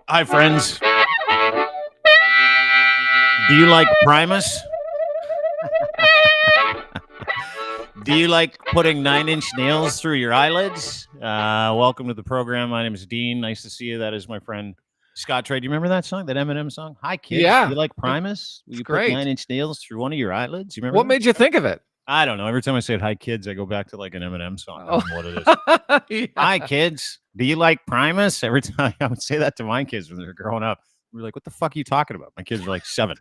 Hi, friends. Do you like Primus? Do you like putting 9-inch nails through your eyelids? Welcome to the program. My name is Dean. Nice to see you. That is my friend Scott Trade. Do you remember that song, that Eminem song? Hi, kids. Yeah. Do you like Primus? Will It's you great. put 9-inch nails through one of your eyelids? You remember What that? made you think of it? I don't know. Every time I say hi, kids, I go back to like an Eminem song. I Oh. don't know what it is. Yeah. Hi, kids. Do you like Primus? Every time I would say that to my kids when they were growing up. We were like, what the fuck are you talking about? My kids are like 7.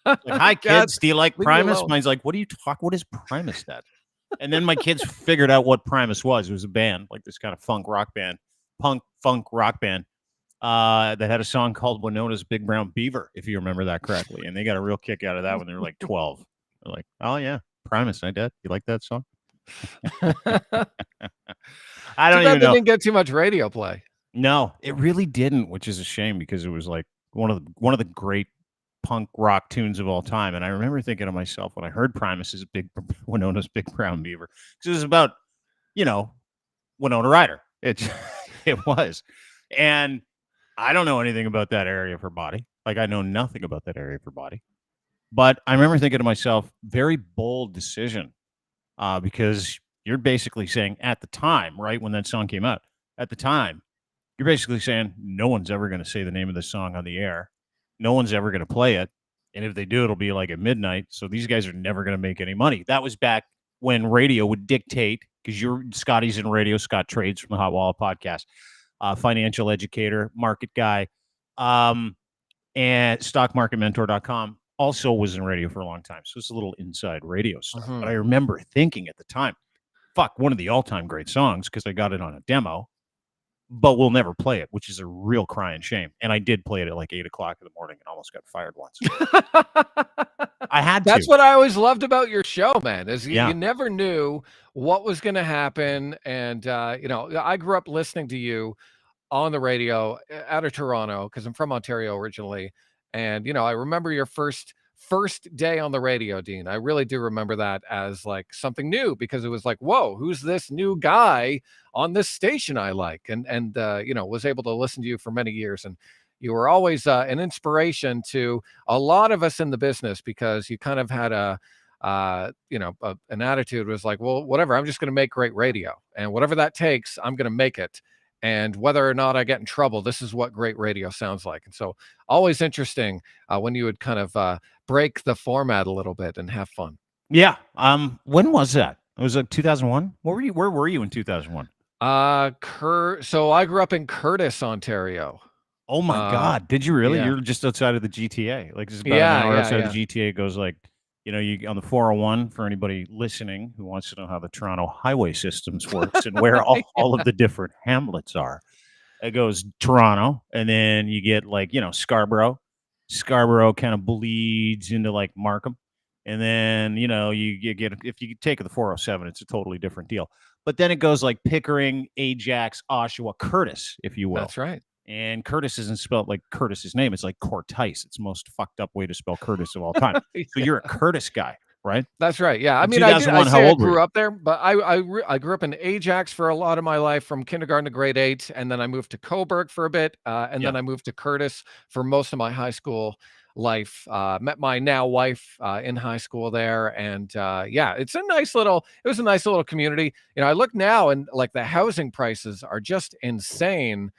Like, hi, kids. Do you like leave me Primus? alone. Mine's like, what are you talking? What is Primus, Dad? And then my kids figured out what Primus was. It was a band, like this kind of punk rock band that had a song called Winona's Big Brown Beaver, if you remember that correctly. And they got a real kick out of that when they were like 12. They're like, oh, yeah, Primus, hi, Dad. You like that song? I don't even know. They didn't get too much radio play. No, it really didn't, which is a shame because it was like one of the great punk rock tunes of all time. And I remember thinking to myself when I heard Primus's Winona's Big Brown Beaver, because it was about, Winona Ryder. It was. And I don't know anything about that area of her body. Like, I know nothing about that area of her body. But I remember thinking to myself, very bold decision, because you're basically saying at the time, right, when that song came out, at the time, you're basically saying no one's ever going to say the name of the song on the air. No one's ever going to play it. And if they do, it'll be like at midnight. So these guys are never going to make any money. That was back when radio would dictate, because Scotty's in radio, Scott Trades from the Hot Wallet podcast, financial educator, market guy, and stockmarketmentor.com. Also was in radio for a long time. So it's a little inside radio stuff. But I remember thinking at the time, fuck, one of the all-time great songs, because I got it on a demo, but we'll never play it, which is a real crying shame. And I did play it at like 8 o'clock in the morning and almost got fired once. I had to. That's what I always loved about your show, man, is you never knew what was going to happen. And, I grew up listening to you on the radio out of Toronto because I'm from Ontario originally. And, I remember your first day on the radio, Dean. I really do remember that as like something new, because it was like, whoa, who's this new guy on this station I like? And was able to listen to you for many years. And you were always an inspiration to a lot of us in the business, because you kind of had an attitude was like, well, whatever, I'm just going to make great radio, and whatever that takes, I'm going to make it. And whether or not I get in trouble, this is what great radio sounds like. And so always interesting when you would kind of break the format a little bit and have fun. Yeah. When was that? It was like 2001. Where were you in 2001? So I grew up in Curtis, Ontario. Oh my God. Did you really? Yeah. You're just outside of the GTA. Like, it's about an hour outside of the GTA. It goes like, you on the 401, for anybody listening who wants to know how the Toronto highway systems works and where all of the different hamlets are. It goes Toronto, and then you get like, Scarborough. Scarborough kind of bleeds into like Markham. And then, you get, if you take the 407, it's a totally different deal. But then it goes like Pickering, Ajax, Oshawa, Curtis, if you will. That's right. And Curtis isn't spelled like Curtis's name. It's like Cortice. It's the most fucked up way to spell Curtis of all time. So you're a Curtis guy, right? That's right. Yeah. I mean, how old I grew up there, but I grew up in Ajax for a lot of my life, from kindergarten to grade 8. And then I moved to Coburg for a bit. And then I moved to Curtis for most of my high school life. Met my now wife in high school there. And it was a nice little community. I look now, and like the housing prices are just insane.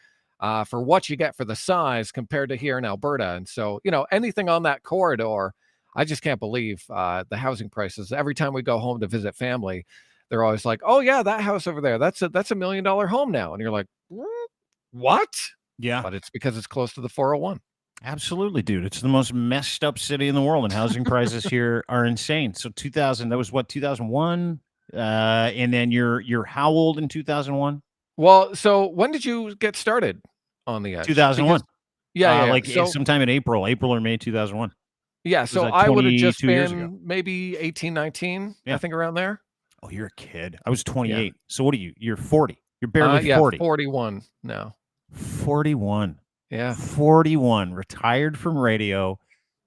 For what you get for the size compared to here in Alberta. And so, anything on that corridor, I just can't believe the housing prices. Every time we go home to visit family, they're always like, oh yeah, that house over there, that's $1 million home now. And you're like, what? Yeah. But it's because it's close to the 401. Absolutely, dude. It's the most messed up city in the world, and housing prices here are insane. So 2000, that was what, 2001? And then you're how old in 2001? Well, so when did you get started on the edge? 2001. Because, sometime in April or May 2001. Yeah, so I would have just been maybe 18, 19, I think, around there. Oh, you're a kid. I was 28. Yeah. So what are you? You're 40. You're barely 40. 41 now. 41. Yeah. 41. Retired from radio.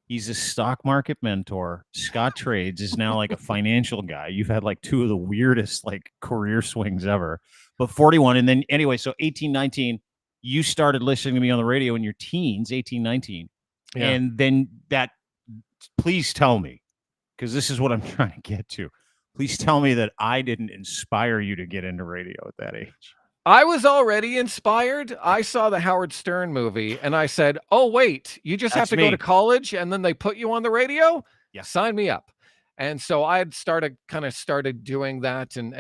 He's a stock market mentor. Scott Trades is now like a financial guy. You've had like two of the weirdest like career swings ever. But 41, and then anyway, so 18, 19, you started listening to me on the radio in your teens, 18, 19. Yeah. And then that, please tell me, because this is what I'm trying to get to. Please tell me that I didn't inspire you to get into radio at that age. I was already inspired. I saw the Howard Stern movie and I said, oh, wait, you just have That's to go to me. college and then they put you on the radio? Yeah. Sign me up. And so I had started doing that and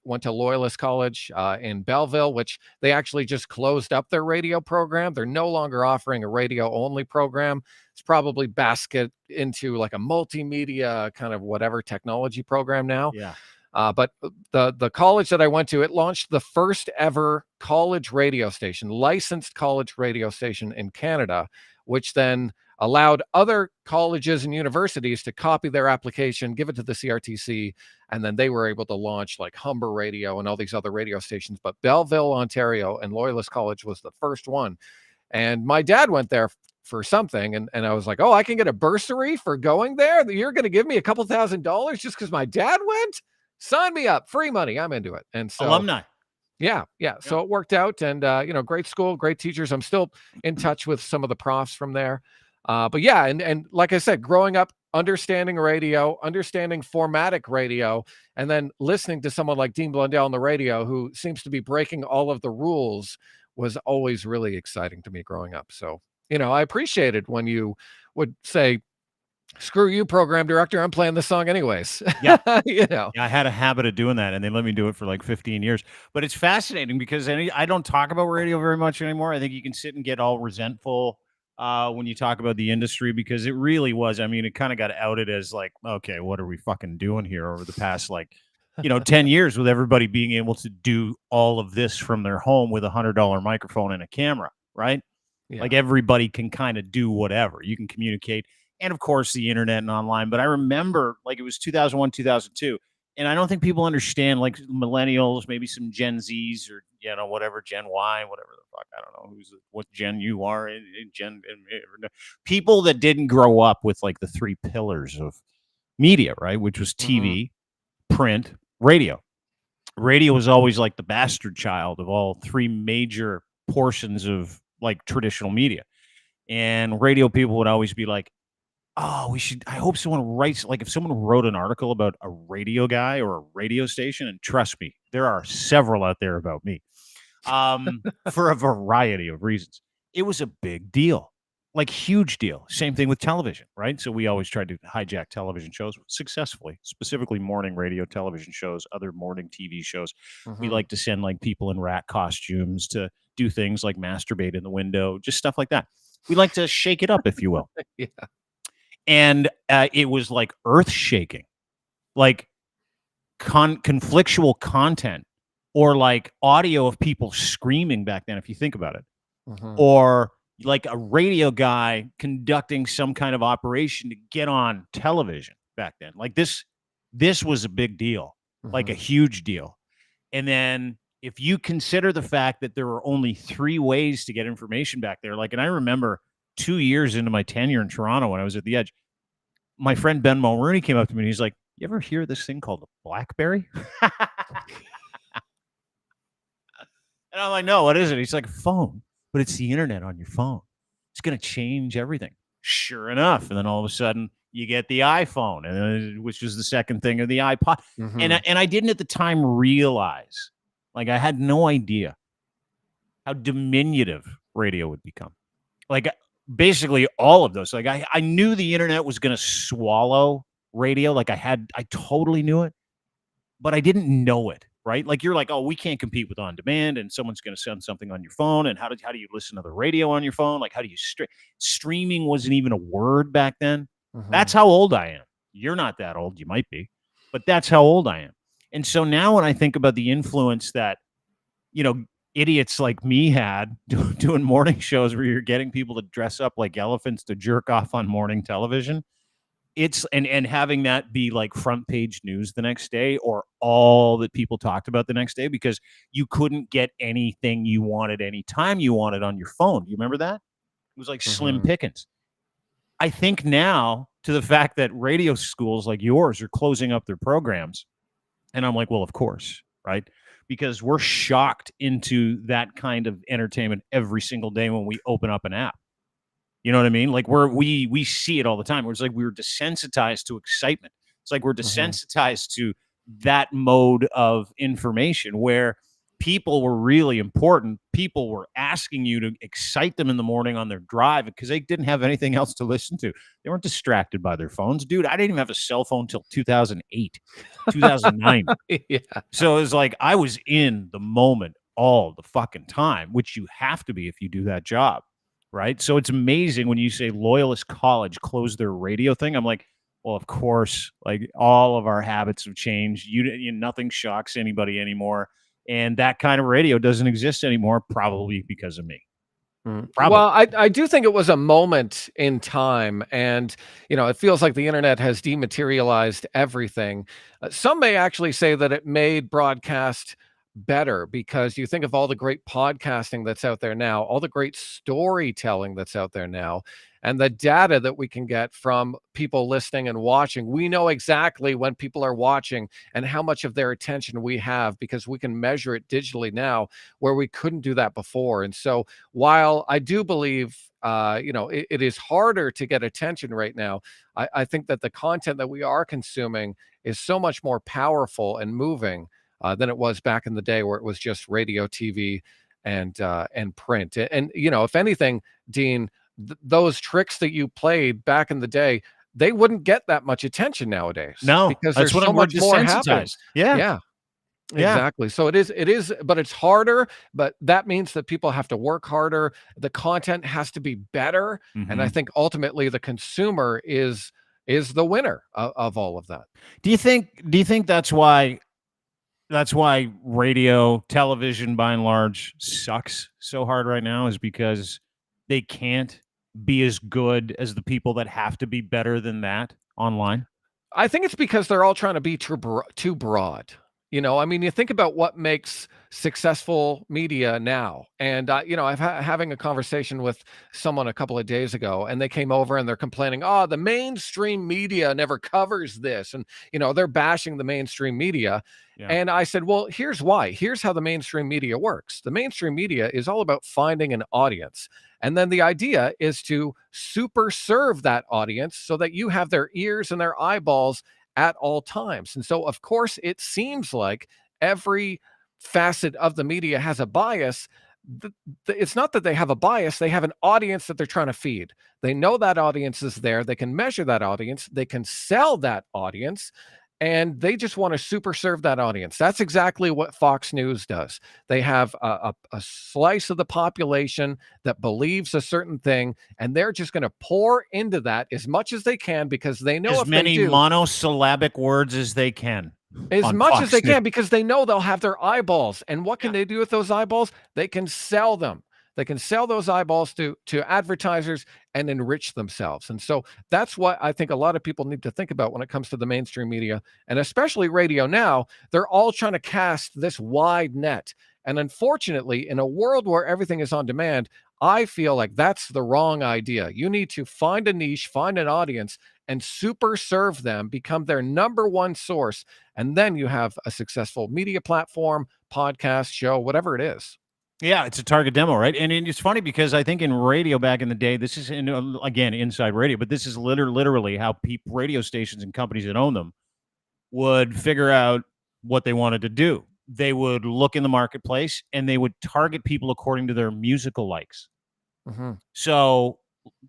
went to Loyalist College in Belleville, which they actually just closed up their radio program. They're no longer offering a radio only program. It's probably basket into like a multimedia kind of whatever technology program now. Yeah. But the college that I went to, it launched the first ever college radio station, licensed college radio station in Canada, which then allowed other colleges and universities to copy their application, give it to the CRTC, and then they were able to launch like Humber Radio and all these other radio stations. But Belleville, Ontario, and Loyalist College was the first one. And my dad went there for something, and I was like, oh, I can get a bursary for going there? You're going to give me a couple $1,000s just because my dad went? Sign me up, free money. I'm into it. And so alumni. Yeah. So it worked out, and great school, great teachers. I'm still in touch with some of the profs from there. But yeah, and like I said, growing up, understanding radio, understanding formatic radio, and then listening to someone like Dean Blundell on the radio, who seems to be breaking all of the rules, was always really exciting to me growing up. So, I appreciated when you would say, screw you, program director, I'm playing this song anyways. Yeah. Yeah, I had a habit of doing that, and they let me do it for like 15 years. But it's fascinating because I don't talk about radio very much anymore. I think you can sit and get all resentful when you talk about the industry, because it really was. I mean, it kind of got outed as like, okay, what are we fucking doing here over the past 10 years, with everybody being able to do all of this from their home with $100 microphone and a camera, right? Yeah. Like everybody can kind of do whatever. You can communicate. And of course, the internet and online. But I remember like it was 2001, 2002. And I don't think people understand, like millennials, maybe some Gen Zs or, whatever, Gen Y, whatever the fuck. I don't know what Gen you are. People that didn't grow up with like the three pillars of media, right? Which was TV, print, radio. Radio was always like the bastard child of all three major portions of like traditional media. And radio people would always be like, oh, I hope someone writes, like if someone wrote an article about a radio guy or a radio station, and trust me, there are several out there about me, for a variety of reasons. It was a big deal, like huge deal. Same thing with television, right? So we always tried to hijack television shows successfully, specifically morning radio television shows, other morning TV shows. We like to send like people in rat costumes to do things like masturbate in the window, just stuff like that. We like to shake it up, if you will. Yeah. And it was like earth shaking, like conflictual content, or like audio of people screaming back then, if you think about it, or like a radio guy conducting some kind of operation to get on television back then. Like this was a big deal, like a huge deal. And then if you consider the fact that there were only 3 ways to get information back there, and I remember 2 years into my tenure in Toronto when I was at the Edge, my friend Ben Mulrooney came up to me and he's like, you ever hear this thing called a BlackBerry? And I'm like, no, what is it? He's like, a phone, but it's the internet on your phone. It's going to change everything. Sure enough. And then all of a sudden you get the iPhone, which was the second thing, of the iPod. And I didn't at the time realize, like I had no idea how diminutive radio would become. Like basically all of those. Like I knew the internet was going to swallow radio. Like I totally knew it, but I didn't know it, right? Like you're like, oh, we can't compete with on demand, and someone's going to send something on your phone. And how do you listen to the radio on your phone? Like how do you streaming wasn't even a word back then. That's how old I am. You're not that old. You might be, but that's how old I am. And so now when I think about the influence that, idiots like me had doing morning shows where you're getting people to dress up like elephants to jerk off on morning television, it's and having that be like front page news the next day, or all that people talked about the next day, because you couldn't get anything you wanted anytime you wanted on your phone. Do you remember that? It was like slim pickings. I think now to the fact that radio schools like yours are closing up their programs. And I'm like, well, of course, right? Because we're shocked into that kind of entertainment every single day when we open up an app. You know what I mean? Like we see it all the time. It's like we're desensitized to excitement. It's like we're Mhm. desensitized to that mode of information where people were really important. People were asking you to excite them in the morning on their drive because they didn't have anything else to listen to. They weren't distracted by their phones. Dude, I didn't even have a cell phone till 2008, 2009. Yeah. So it was like I was in the moment all the fucking time, which you have to be if you do that job, right? So it's amazing when you say Loyalist College closed their radio thing. I'm like, well, of course, like all of our habits have changed. Nothing shocks anybody anymore, and that kind of radio doesn't exist anymore, probably because of me. Well, Probably. I do think it was a moment in time, and it feels like the internet has dematerialized everything. Some may actually say that it made broadcast better because you think of all the great podcasting that's out there now, all the great storytelling that's out there now, and the data that we can get from people listening and watching. We know exactly when people are watching and how much of their attention we have because we can measure it digitally now, where we couldn't do that before. And so while I do believe, it is harder to get attention right now, I think that the content that we are consuming is so much more powerful and moving than it was back in the day where it was just radio, TV, and print. And if anything, Dean, those tricks that you played back in the day, they wouldn't get that much attention nowadays No, because that's there's what so we're much more happening. desensitized. Yeah, Yeah. yeah. Exactly. So it is, but it's harder, but that means that people have to work harder. The content has to be better. And I Hmm. think ultimately the consumer is the winner of all of that. Do you think that's why radio, television by and large sucks so hard right now is because they can't be as good as the people that have to be better than that online? I think it's because they're all trying to be too broad. I mean, you think about what makes successful media now, and I've having a conversation with someone a couple of days ago, and they came over and they're complaining, "Oh, the mainstream media never covers this," and they're bashing the mainstream media. Yeah. And I said, "Well, here's why. Here's how the mainstream media works. The mainstream media is all about finding an audience. And then the idea is to super serve that audience so that you have their ears and their eyeballs at all times." And so, of course, it seems like every facet of the media has a bias. It's not that they have a bias, they have an audience that they're trying to feed. They know that audience is there. They can measure that audience. They can sell that audience, and they just want to super serve that audience. That's exactly what Fox News does. They have a slice of the population that believes a certain thing, and they're just going to pour into that as much as they can because they know As if they many do, monosyllabic words as they can as on much as Fox they News. can, because they know they'll have their eyeballs. And what can Yeah. they do with those eyeballs? They can sell them. They can sell those eyeballs to advertisers and enrich themselves. And so that's what I think a lot of people need to think about when it comes to the mainstream media, and especially radio now. They're all trying to cast this wide net. And unfortunately, in a world where everything is on demand, I feel like that's the wrong idea. You need to find a niche, find an audience, and super serve them, become their number one source, and then you have a successful media platform, podcast, show, whatever it is. Yeah, it's a target demo, right? And it's funny because I think in radio back in the day, this is again inside radio, but this is literally how radio stations and companies that own them would figure out what they wanted to do. They would look in the marketplace and they would target people according to their musical likes. Mhm. So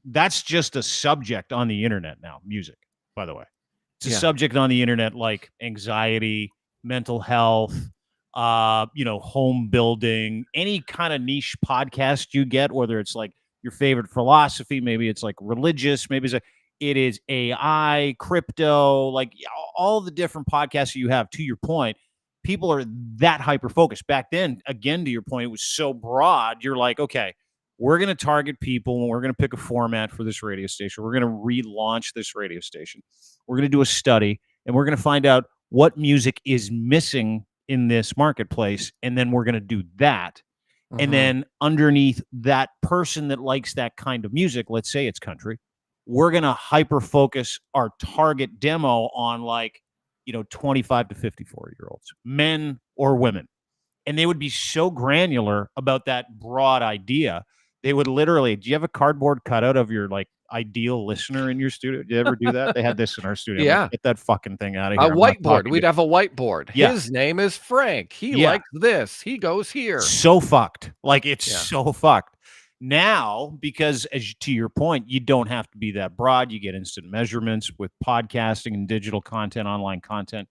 that's just a subject on the internet now, music, by the way. It's a Yeah. subject on the internet like anxiety, mental health, home building, any kind of niche podcast you get, whether it's like your favorite philosophy, maybe it's like religious, maybe it is AI, crypto, like all the different podcasts you have. To your point, people are that hyper focused. Back then, again, to your point, it was so broad. You're like, okay, we're going to target people and we're going to pick a format for this radio station. We're going to relaunch this radio station. We're going to do a study and we're going to find out what music is missing in this marketplace. And then we're going to do that. And Mhm. then underneath that person that likes that kind of music, let's say it's country, we're going to hyper focus our target demo on like, 25 to 54-year-olds, men or women. And they would be so granular about that broad idea. They would literally, do you have a cardboard cutout of your like ideal listener in your studio? Did you ever do that? They had this in our studio. I'm like, Yeah. get that fucking thing out of A here. I'm not whiteboard. talking We'd to. have a whiteboard. Yeah. His name is Frank. He Yeah. likes this. He goes here. So fucked. Like it's Yeah. so fucked. Now, because to your point, you don't have to be that broad. You get instant measurements with podcasting and digital content, online content.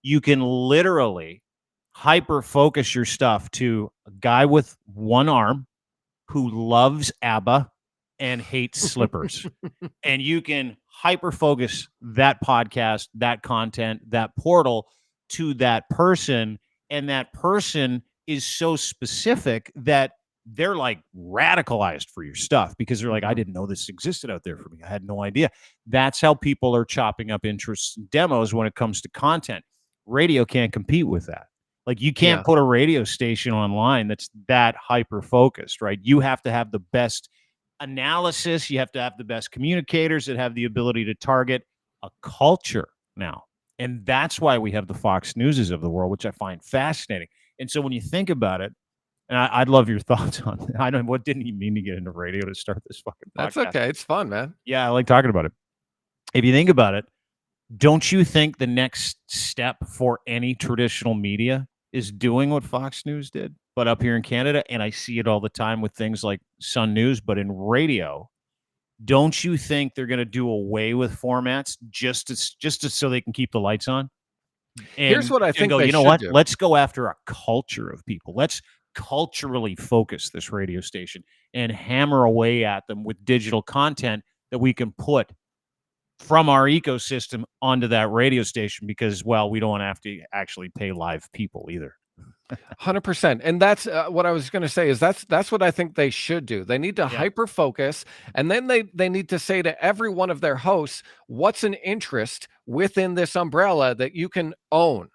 You can literally hyper focus your stuff to a guy with one arm who loves ABBA and hates slippers. And you can hyper focus that podcast, that content, that portal to that person. And that person is so specific that they're like radicalized for your stuff because they're like, I didn't know this existed out there for me. I had no idea. That's how people are chopping up interests and demos when it comes to content. Radio can't compete with that. Like you can't put a radio station online that's that hyper focused, right? You have to have the best analysis. You have to have the best communicators that have the ability to target a culture now. And that's why we have the Fox Newses of the world, which I find fascinating. And so when you think about it, and I'd love your thoughts on that. I don't what didn't you mean to get into radio to start this fucking podcast? That's okay. It's fun, man. Yeah, I like talking about it. If you think about it, don't you think the next step for any traditional media is doing what Fox News did, but up here in Canada? And I see it all the time with things like Sun News, but in radio, don't you think they're going to do away with formats just so they can keep the lights on? And, here's what I think go, they you know should what? do. Let's go after a culture of people. Let's culturally focus this radio station and hammer away at them with digital content that we can put from our ecosystem onto that radio station because, well, we don't have to actually pay live people either. 100%. And that's what I was going to say is that's what I think they should do. They need to hyper focus, and then they need to say to every one of their hosts, what's an interest within this umbrella that you can own.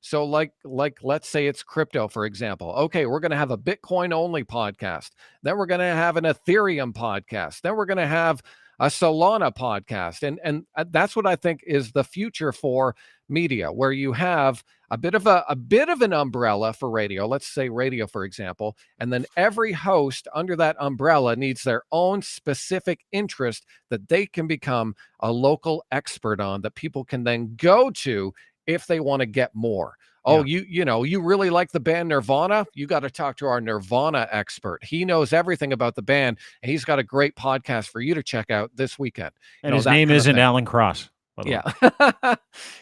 So like let's say it's crypto, for example. Okay, we're going to have a Bitcoin only podcast. Then we're going to have an Ethereum podcast. Then we're going to have a Solana podcast. And that's what I think is the future for media, where you have a bit of an umbrella for radio. Let's say radio, for example, and then every host under that umbrella needs their own specific interest that they can become a local expert on, that people can then go to if they want to get more. Oh, you really like the band Nirvana? You got to talk to our Nirvana expert. He knows everything about the band, and he's got a great podcast for you to check out this weekend. And his name isn't Alan Cross. Yeah.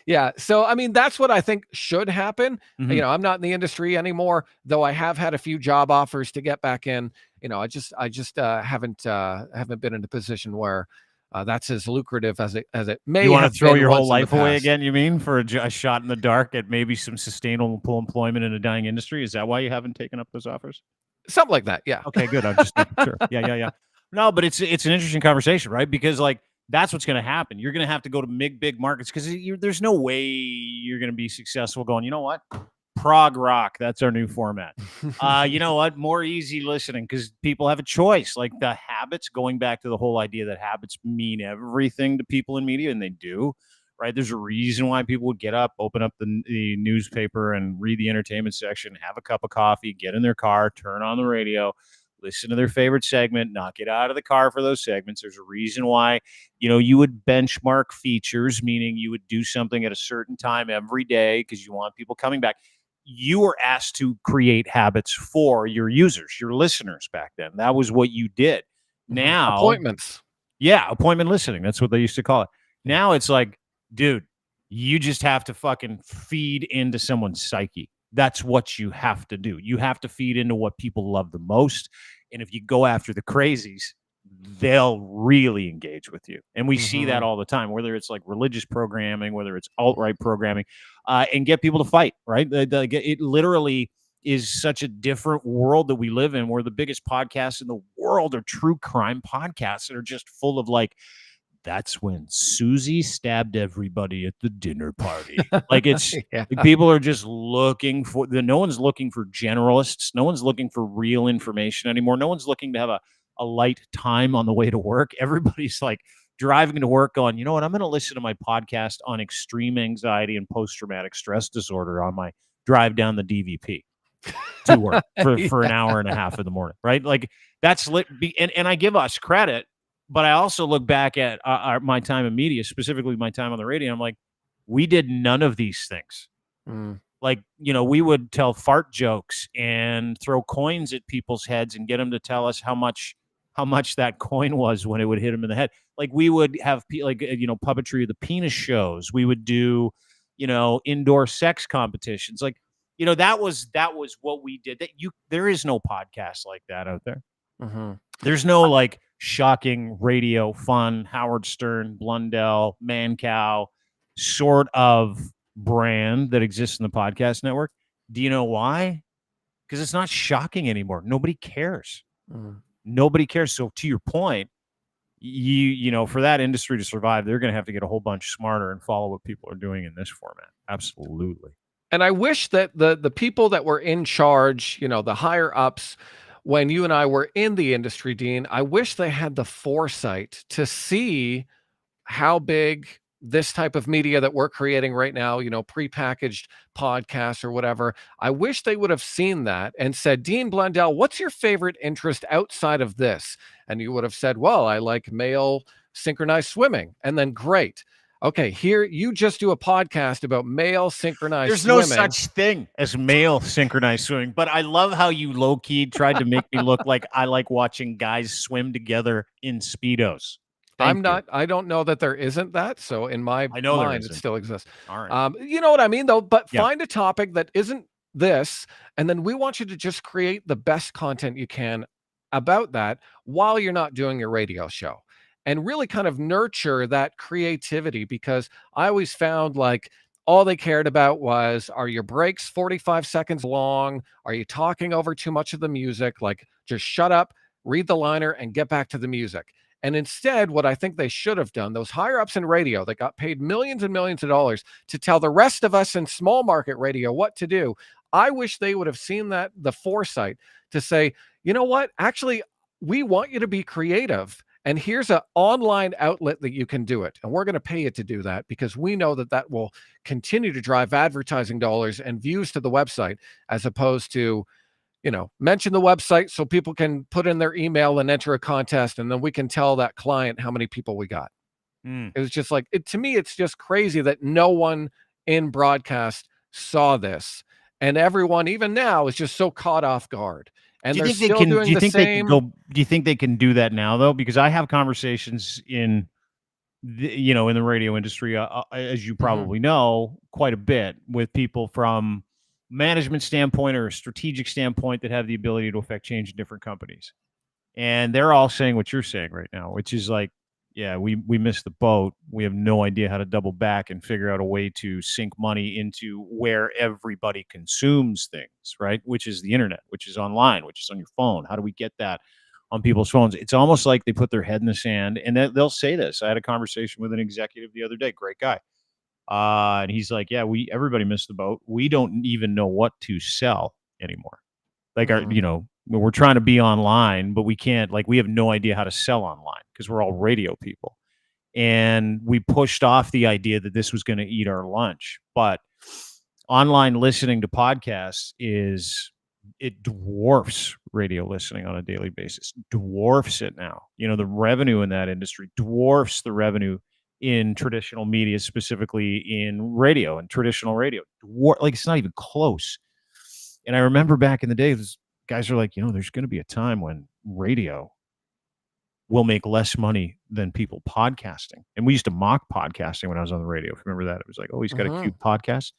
Yeah. So, I mean, that's what I think should happen. I'm not in the industry anymore, though I have had a few job offers to get back in. I just haven't been in a position where that's as lucrative as it may. You want have to throw been your whole once in the life away past. again, you mean, for a shot in the dark at maybe some sustainable employment in a dying industry? Is that why you haven't taken up those offers? Something like that. Yeah. Okay, good. I'm just sure. Yeah. No, but it's an interesting conversation, right? Because like that's what's going to happen. You're going to have to go to big markets because there's no way you're going to be successful going, you know what? Prog rock. That's our new format. You know what? More easy listening because people have a choice. Like the habits, going back to the whole idea that habits mean everything to people in media, and they do, right? There's a reason why people would get up, open up the newspaper and read the entertainment section, have a cup of coffee, get in their car, turn on the radio, listen to their favorite segment, not get out of the car for those segments. There's a reason why, you would benchmark features, meaning you would do something at a certain time every day because you want people coming back. You were asked to create habits for your users, your listeners back then. That was what you did. Now, appointments. Yeah, appointment listening. That's what they used to call it. Now it's like, dude, you just have to fucking feed into someone's psyche. That's what you have to do. You have to feed into what people love the most. And if you go after the crazies, they'll really engage with you. And we see that all the time, whether it's like religious programming, whether it's alt-right programming, and get people to fight, right? It literally is such a different world that we live in, where the biggest podcasts in the world are true crime podcasts that are just full of like, that's when Susie stabbed everybody at the dinner party. Like it's like people are just looking for no one's looking for generalists. No one's looking for real information anymore. No one's looking to have a light time on the way to work. Everybody's like driving to work going, you know what, I'm going to listen to my podcast on extreme anxiety and post-traumatic stress disorder on my drive down the DVP to work for an hour and a half in the morning, right? Like that's lit. And I give us credit, but I also look back at my time in media, specifically my time on the radio. I'm like, we did none of these things. Like, we would tell fart jokes and throw coins at people's heads and get them to tell us how much that coin was when it would hit them in the head. Like we would have puppetry of the penis shows. We would do, indoor sex competitions. Like, that was what we did. There is no podcast like that out there. There's no like shocking radio fun Howard Stern, Blundell, Mancow sort of brand that exists in the podcast network. Do you know why? Because it's not shocking anymore. Nobody cares. Nobody cares. So to your point, for that industry to survive, they're going to have to get a whole bunch smarter and follow what people are doing in this format. Absolutely. And I wish that the people that were in charge, the higher ups, when you and I were in the industry, Dean, I wish they had the foresight to see how big this type of media that we're creating right now, prepackaged podcasts or whatever. I wish they would have seen that and said, Dean Blundell, what's your favorite interest outside of this? And you would have said, well, I like male synchronized swimming. And then great. Okay, here you just do a podcast about male synchronized swimming. There's no such thing as male synchronized swimming, but I love how you low-key tried to make me look like I like watching guys swim together in Speedos. I don't know that there isn't that. So in my mind, it still exists. All right. You know what I mean, though? But find a topic that isn't this, and then we want you to just create the best content you can about that while you're not doing your radio show. And really kind of nurture that creativity, because I always found like all they cared about was, are your breaks 45 seconds long? Are you talking over too much of the music? Like, just shut up, read the liner, and get back to the music. And instead, what I think they should have done, those higher ups in radio that got paid millions and millions of dollars to tell the rest of us in small market radio what to do, I wish they would have seen the foresight to say, you know what, actually, we want you to be creative. And here's an online outlet that you can do it. And we're going to pay you to do that because we know that will continue to drive advertising dollars and views to the website, as opposed to, mention the website so people can put in their email and enter a contest. And then we can tell that client how many people we got. It was just like, to me, it's just crazy that no one in broadcast saw this. And everyone, even now, is just so caught off guard. And do you think they can do that now, though? Because I have conversations in the radio industry, as you probably know, quite a bit with people from management standpoint or a strategic standpoint that have the ability to affect change in different companies. And they're all saying what you're saying right now, which is like, yeah, we missed the boat. We have no idea how to double back and figure out a way to sink money into where everybody consumes things, right? Which is the internet, which is online, which is on your phone. How do we get that on people's phones? It's almost like they put their head in the sand, and they'll say this. I had a conversation with an executive the other day, great guy. And he's like, yeah, everybody missed the boat. We don't even know what to sell anymore. Like, we're trying to be online, but we can't, like, we have no idea how to sell online because we're all radio people. And we pushed off the idea that this was going to eat our lunch. But online listening to podcasts it dwarfs radio listening on a daily basis, dwarfs it now. The revenue in that industry dwarfs the revenue in traditional media, specifically in radio and traditional radio. Like, it's not even close. And I remember back in the day, guys are like, there's going to be a time when radio will make less money than people podcasting. And we used to mock podcasting when I was on the radio. If you remember that, it was like, oh, he's got a cute podcast.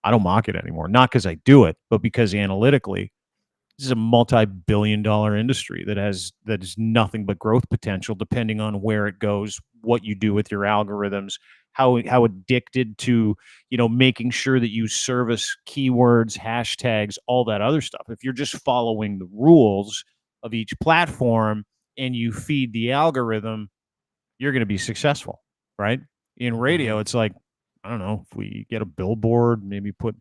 I don't mock it anymore. Not because I do it, but because analytically, this is a multi-billion-dollar industry that is nothing but growth potential, depending on where it goes, what you do with your algorithms, how addicted to, making sure that you service keywords, hashtags, all that other stuff. If you're just following the rules of each platform and you feed the algorithm, you're going to be successful, right? In radio, it's like, I don't know, if we get a billboard, maybe put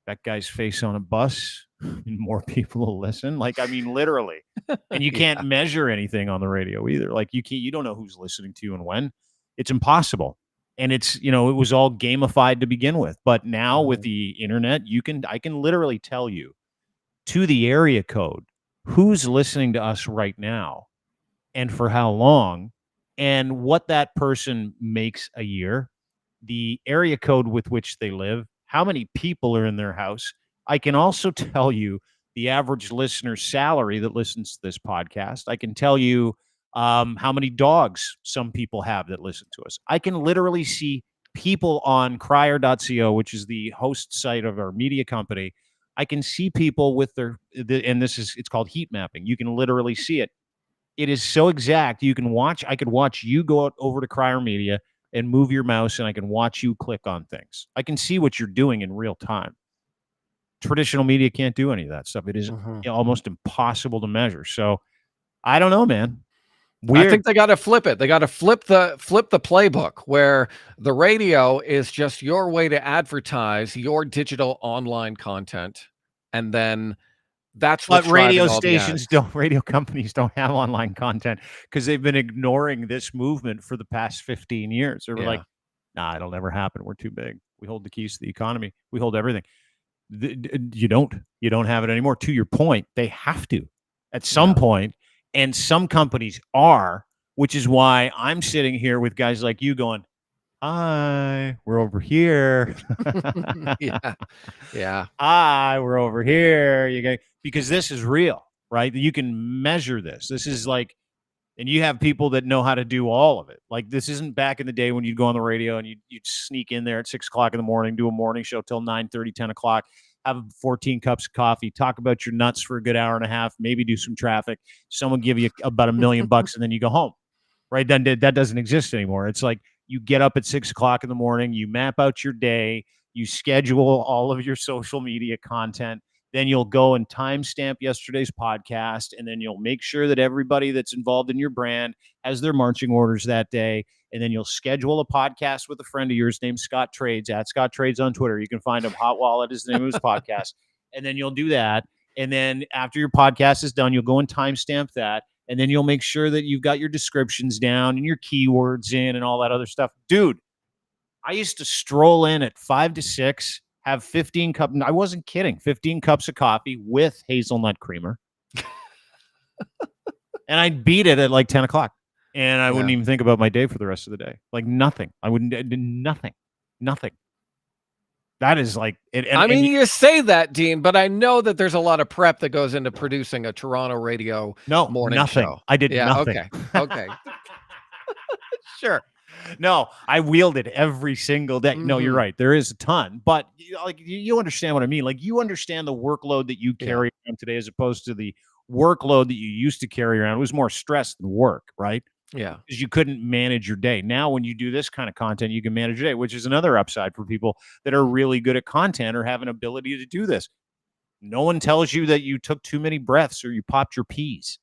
that guy's face on a bus, more people will listen. Like, I mean, literally. And you can't measure anything on the radio either. Like, you don't know who's listening to you and when. It's impossible. And it's, it was all gamified to begin with. But now with the internet, I can literally tell you to the area code who's listening to us right now and for how long and what that person makes a year, the area code with which they live, how many people are in their house. I can also tell you the average listener's salary that listens to this podcast. I can tell you how many dogs some people have that listen to us. I can literally see people on crier.co, which is the host site of our media company. I can see people with and it's called heat mapping. You can literally see it. It is so exact. I could watch you go out over to Crier Media and move your mouse, and I can watch you click on things. I can see what you're doing in real time. Traditional media can't do any of that stuff. It is almost impossible to measure. So I don't know, man. Weird. I think they got to flip it. They got to flip the playbook where the radio is just your way to advertise your digital online content, and then that's what radio companies don't have online content because they've been ignoring this movement for the past 15 years. They're like, nah, it'll never happen. We're too big. We hold the keys to the economy. We hold everything. You don't have it anymore. To your point, they have to at some point, and some companies are, which is why I'm sitting here with guys like you going, hi, we're over here. Yeah. Hi, we're over here. Because this is real, right? You can measure this. This is like, and you have people that know how to do all of it. Like, this isn't back in the day when you'd go on the radio and you'd sneak in there at 6 o'clock in the morning, do a morning show till 9:30, 10 o'clock, have 14 cups of coffee, talk about your nuts for a good hour and a half, maybe do some traffic. Someone give you about $1 million and then you go home, right? Then that doesn't exist anymore. It's like you get up at 6 o'clock in the morning, you map out your day, you schedule all of your social media content. Then you'll go and timestamp yesterday's podcast, and then you'll make sure that everybody that's involved in your brand has their marching orders that day. And then you'll schedule a podcast with a friend of yours named Scott Trades, at Scott Trades on Twitter. You can find him. Hot Wallet is the name of his podcast. And then you'll do that. And then after your podcast is done, you'll go and timestamp that. And then you'll make sure that you've got your descriptions down and your keywords in and all that other stuff. Dude, I used to stroll in at 5 to 6, have 15 cups. I wasn't kidding. 15 cups of coffee with hazelnut creamer. And I'd beat it at like 10 o'clock. And I wouldn't even think about my day for the rest of the day. Like nothing. I wouldn't do nothing. That is like it. And you say that, Dean, but I know that there's a lot of prep that goes into producing a Toronto radio morning show. I did nothing. Okay. Sure. No, I wielded every single day. No, you're right. There is a ton, but you understand what I mean. Like, you understand the workload that you carry around today as opposed to the workload that you used to carry around. It was more stress than work, right? Yeah. Because you couldn't manage your day. Now, when you do this kind of content, you can manage your day, which is another upside for people that are really good at content or have an ability to do this. No one tells you that you took too many breaths or you popped your peas.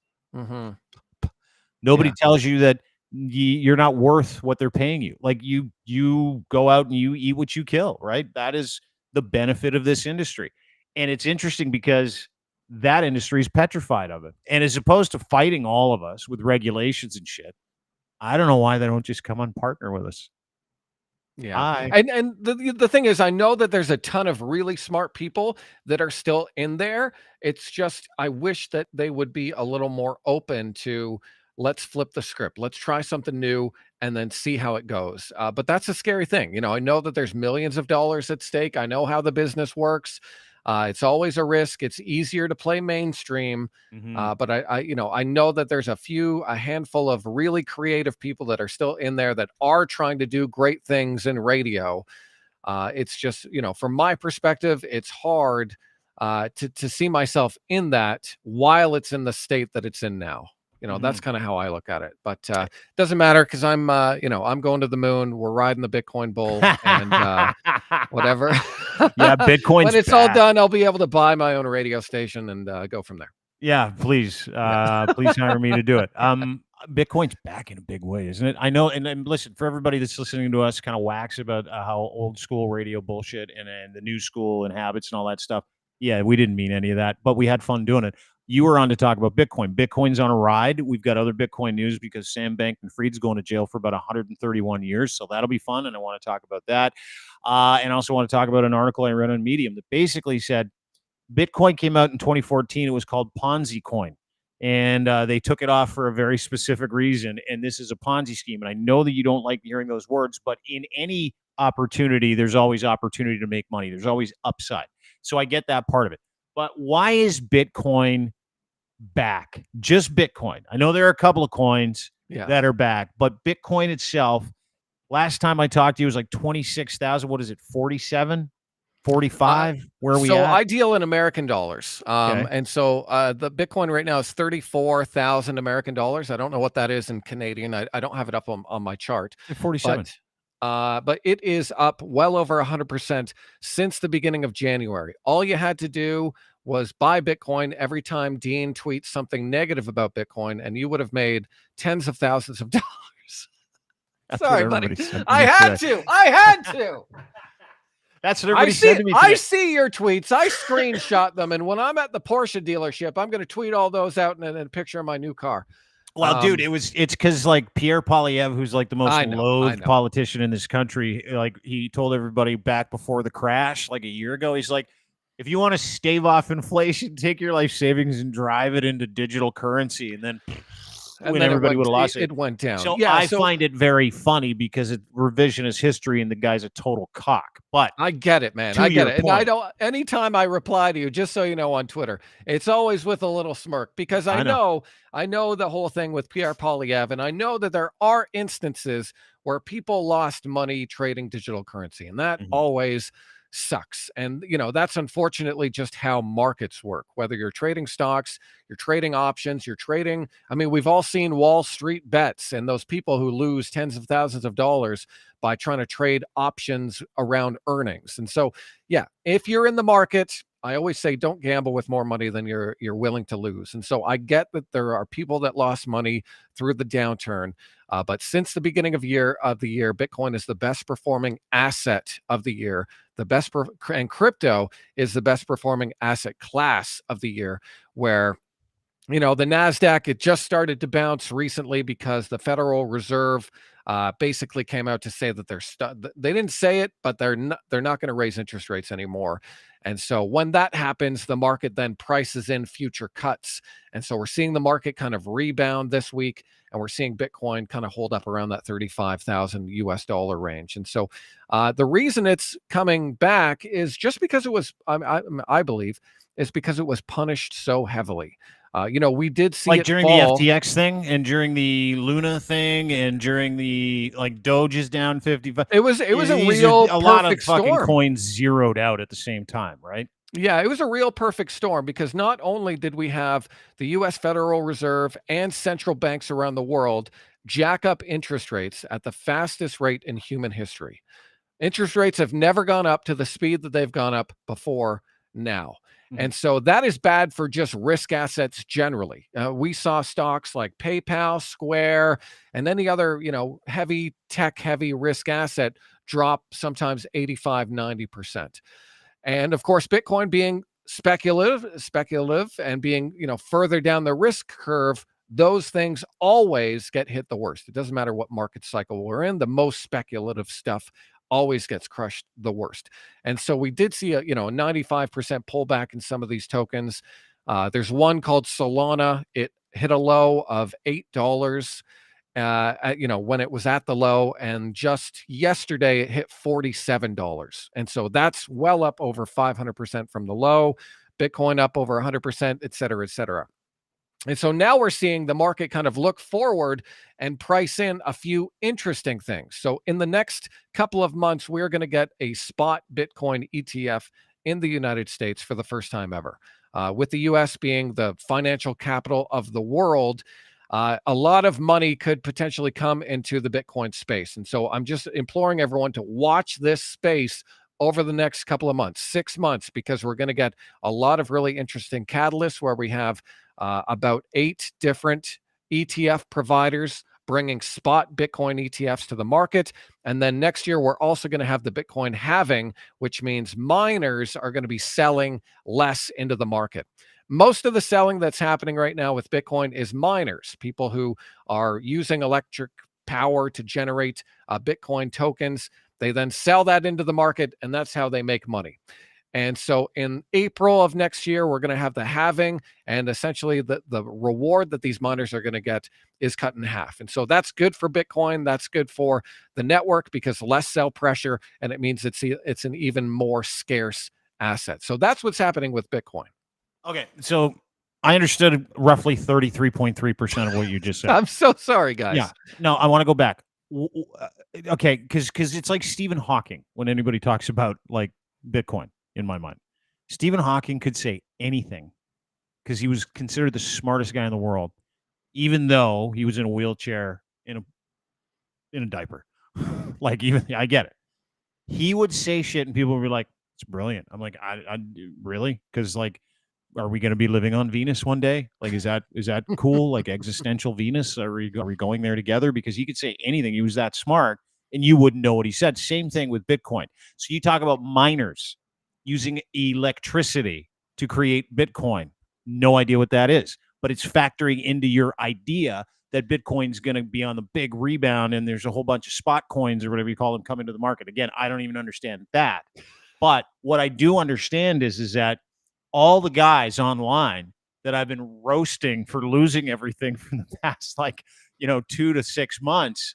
Nobody tells you that you're not worth what they're paying you. Like, you go out and you eat what you kill, right? That is the benefit of this industry. And it's interesting because that industry is petrified of it. And as opposed to fighting all of us with regulations and shit, I don't know why they don't just come on partner with us. Yeah. And the thing is, I know that there's a ton of really smart people that are still in there. It's just, I wish that they would be a little more open to, let's flip the script. Let's try something new and then see how it goes. But that's a scary thing. I know that there's millions of dollars at stake. I know how the business works. It's always a risk. It's easier to play mainstream. But I know that there's a handful of really creative people that are still in there that are trying to do great things in radio. It's just, from my perspective, it's hard to see myself in that while it's in the state that it's in now. That's kind of how I look at it. But doesn't matter because I'm going to the moon. We're riding the Bitcoin bull and whatever. Yeah, Bitcoin's when it's all done, I'll be able to buy my own radio station and go from there. Yeah, please. Please hire me to do it. Bitcoin's back in a big way, isn't it? I know. And listen, for everybody that's listening to us kind of wax about how old school radio bullshit and the new school and habits and all that stuff. Yeah, we didn't mean any of that, but we had fun doing it. You were on to talk about Bitcoin. Bitcoin's on a ride. We've got other Bitcoin news because Sam Bankman Fried's going to jail for about 131 years. So that'll be fun. And I want to talk about that. And I also want to talk about an article I read on Medium that basically said Bitcoin came out in 2014. It was called Ponzi coin. And they took it off for a very specific reason. And this is a Ponzi scheme. And I know that you don't like hearing those words, but in any opportunity, there's always opportunity to make money. There's always upside. So I get that part of it. But why is Bitcoin back? Just Bitcoin. I know there are a couple of coins that are back, but Bitcoin itself, last time I talked to you, was like 26,000. What is it? 47? 45? Where are we at? So I deal in American dollars. And so the Bitcoin right now is 34,000 American dollars. I don't know what that is in Canadian. I don't have it up on my chart. 47. But it is up well over 100% since the beginning of January. All you had to do was buy Bitcoin every time Dean tweets something negative about Bitcoin, and you would have made tens of thousands of dollars. Sorry, buddy. I had to. That's what everybody said to me today. I see your tweets. I screenshot them. And when I'm at the Porsche dealership, I'm going to tweet all those out and a picture of my new car. Well, dude, it's because like Pierre Poilievre, who's like the most loathed politician in this country, like he told everybody back before the crash, like a year ago, he's like, if you want to stave off inflation, take your life savings and drive it into digital currency. And then when everybody would have lost it. It went down. So I find it very funny because it's revisionist history and the guy's a total cock. But I get it, man. I get it. And I don't, anytime I reply to you, just so you know, on Twitter, it's always with a little smirk because I know the whole thing with Pierre Poilievre, and I know that there are instances where people lost money trading digital currency, and that always sucks. And, you know, that's unfortunately just how markets work, whether you're trading stocks, you're trading options, you're trading. I mean, we've all seen Wall Street bets and those people who lose tens of thousands of dollars by trying to trade options around earnings. And so, yeah, if you're in the market, I always say don't gamble with more money than you're willing to lose. And so I get that there are people that lost money through the downturn. But since the beginning of the year, Bitcoin is the best performing asset of the year. And crypto is the best performing asset class of the year, where, you know, the NASDAQ, it just started to bounce recently because the Federal Reserve basically came out to say that they didn't say it, but they're not going to raise interest rates anymore. And so when that happens, the market then prices in future cuts. And so we're seeing the market kind of rebound this week, and we're seeing Bitcoin kind of hold up around that 35,000 US dollar range. And so the reason it's coming back is just because it was, I believe, is because it was punished so heavily. You know, we did see like it during fall. the FTX thing and during the Luna thing and during the like Doge is down 55. It was a real a lot of storm. fucking coins zeroed out at the same time, right? Yeah, it was a real perfect storm because not only did we have the U.S. Federal Reserve and central banks around the world jack up interest rates at the fastest rate in human history. Interest rates have never gone up to the speed that they've gone up before now. And so that is bad for just risk assets generally. We saw stocks like PayPal, Square, and any other, you know, heavy risk asset drop sometimes 85, 90%. And of course, Bitcoin being speculative and being, you know, further down the risk curve, those things always get hit the worst. It doesn't matter what market cycle we're in. The most speculative stuff always gets crushed the worst. And so we did see a 95% pullback in some of these tokens. There's one called Solana. It hit a low of $8 when it was at the low, and just yesterday it hit $47. And so that's well up over 500% from the low. Bitcoin up over 100%, et cetera, et cetera. And so now we're seeing the market kind of look forward and price in a few interesting things. So in the next couple of months, we're going to get a spot Bitcoin ETF in the United States for the first time ever. With the U.S. being the financial capital of the world, a lot of money could potentially come into the Bitcoin space. And so I'm just imploring everyone to watch this space over the next couple of months, 6 months, because we're going to get a lot of really interesting catalysts where we have about 8 different ETF providers bringing spot Bitcoin ETFs to the market. And then next year, we're also going to have the Bitcoin halving, which means miners are going to be selling less into the market. Most of the selling that's happening right now with Bitcoin is miners, people who are using electric power to generate Bitcoin tokens. They then sell that into the market, and that's how they make money. And so in April of next year, we're going to have the halving, and essentially the reward that these miners are going to get is cut in half. And so that's good for Bitcoin. That's good for the network because less sell pressure, and it means it's an even more scarce asset. So that's what's happening with Bitcoin. Okay, so I understood roughly 33.3% of what you just said. I'm so sorry, guys. Yeah. No, I want to go back. Okay, because it's like Stephen Hawking when anybody talks about like Bitcoin in my mind. Stephen Hawking could say anything because he was considered the smartest guy in the world, even though he was in a wheelchair in a diaper. Like even I get it. He would say shit and people would be like, "It's brilliant." I'm like, I really? Because like, are we going to be living on Venus one day? Like, is that cool? Like existential Venus? Are we going there together? Because he could say anything. He was that smart, and you wouldn't know what he said. Same thing with Bitcoin. So you talk about miners using electricity to create Bitcoin. No idea what that is, but it's factoring into your idea that Bitcoin's going to be on the big rebound and there's a whole bunch of spot coins or whatever you call them coming to the market. Again, I don't even understand that. But what I do understand is that all the guys online that I've been roasting for losing everything for the past 2 to 6 months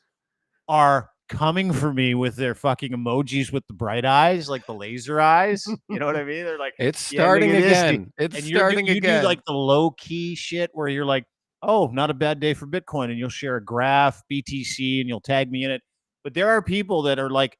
are coming for me with their fucking emojis with the bright eyes, like the laser eyes. You know what I mean? They're like, it's starting again. It's starting again. You do like the low key shit where you're like, oh, not a bad day for Bitcoin. And you'll share a graph, BTC, and you'll tag me in it. But there are people that are like,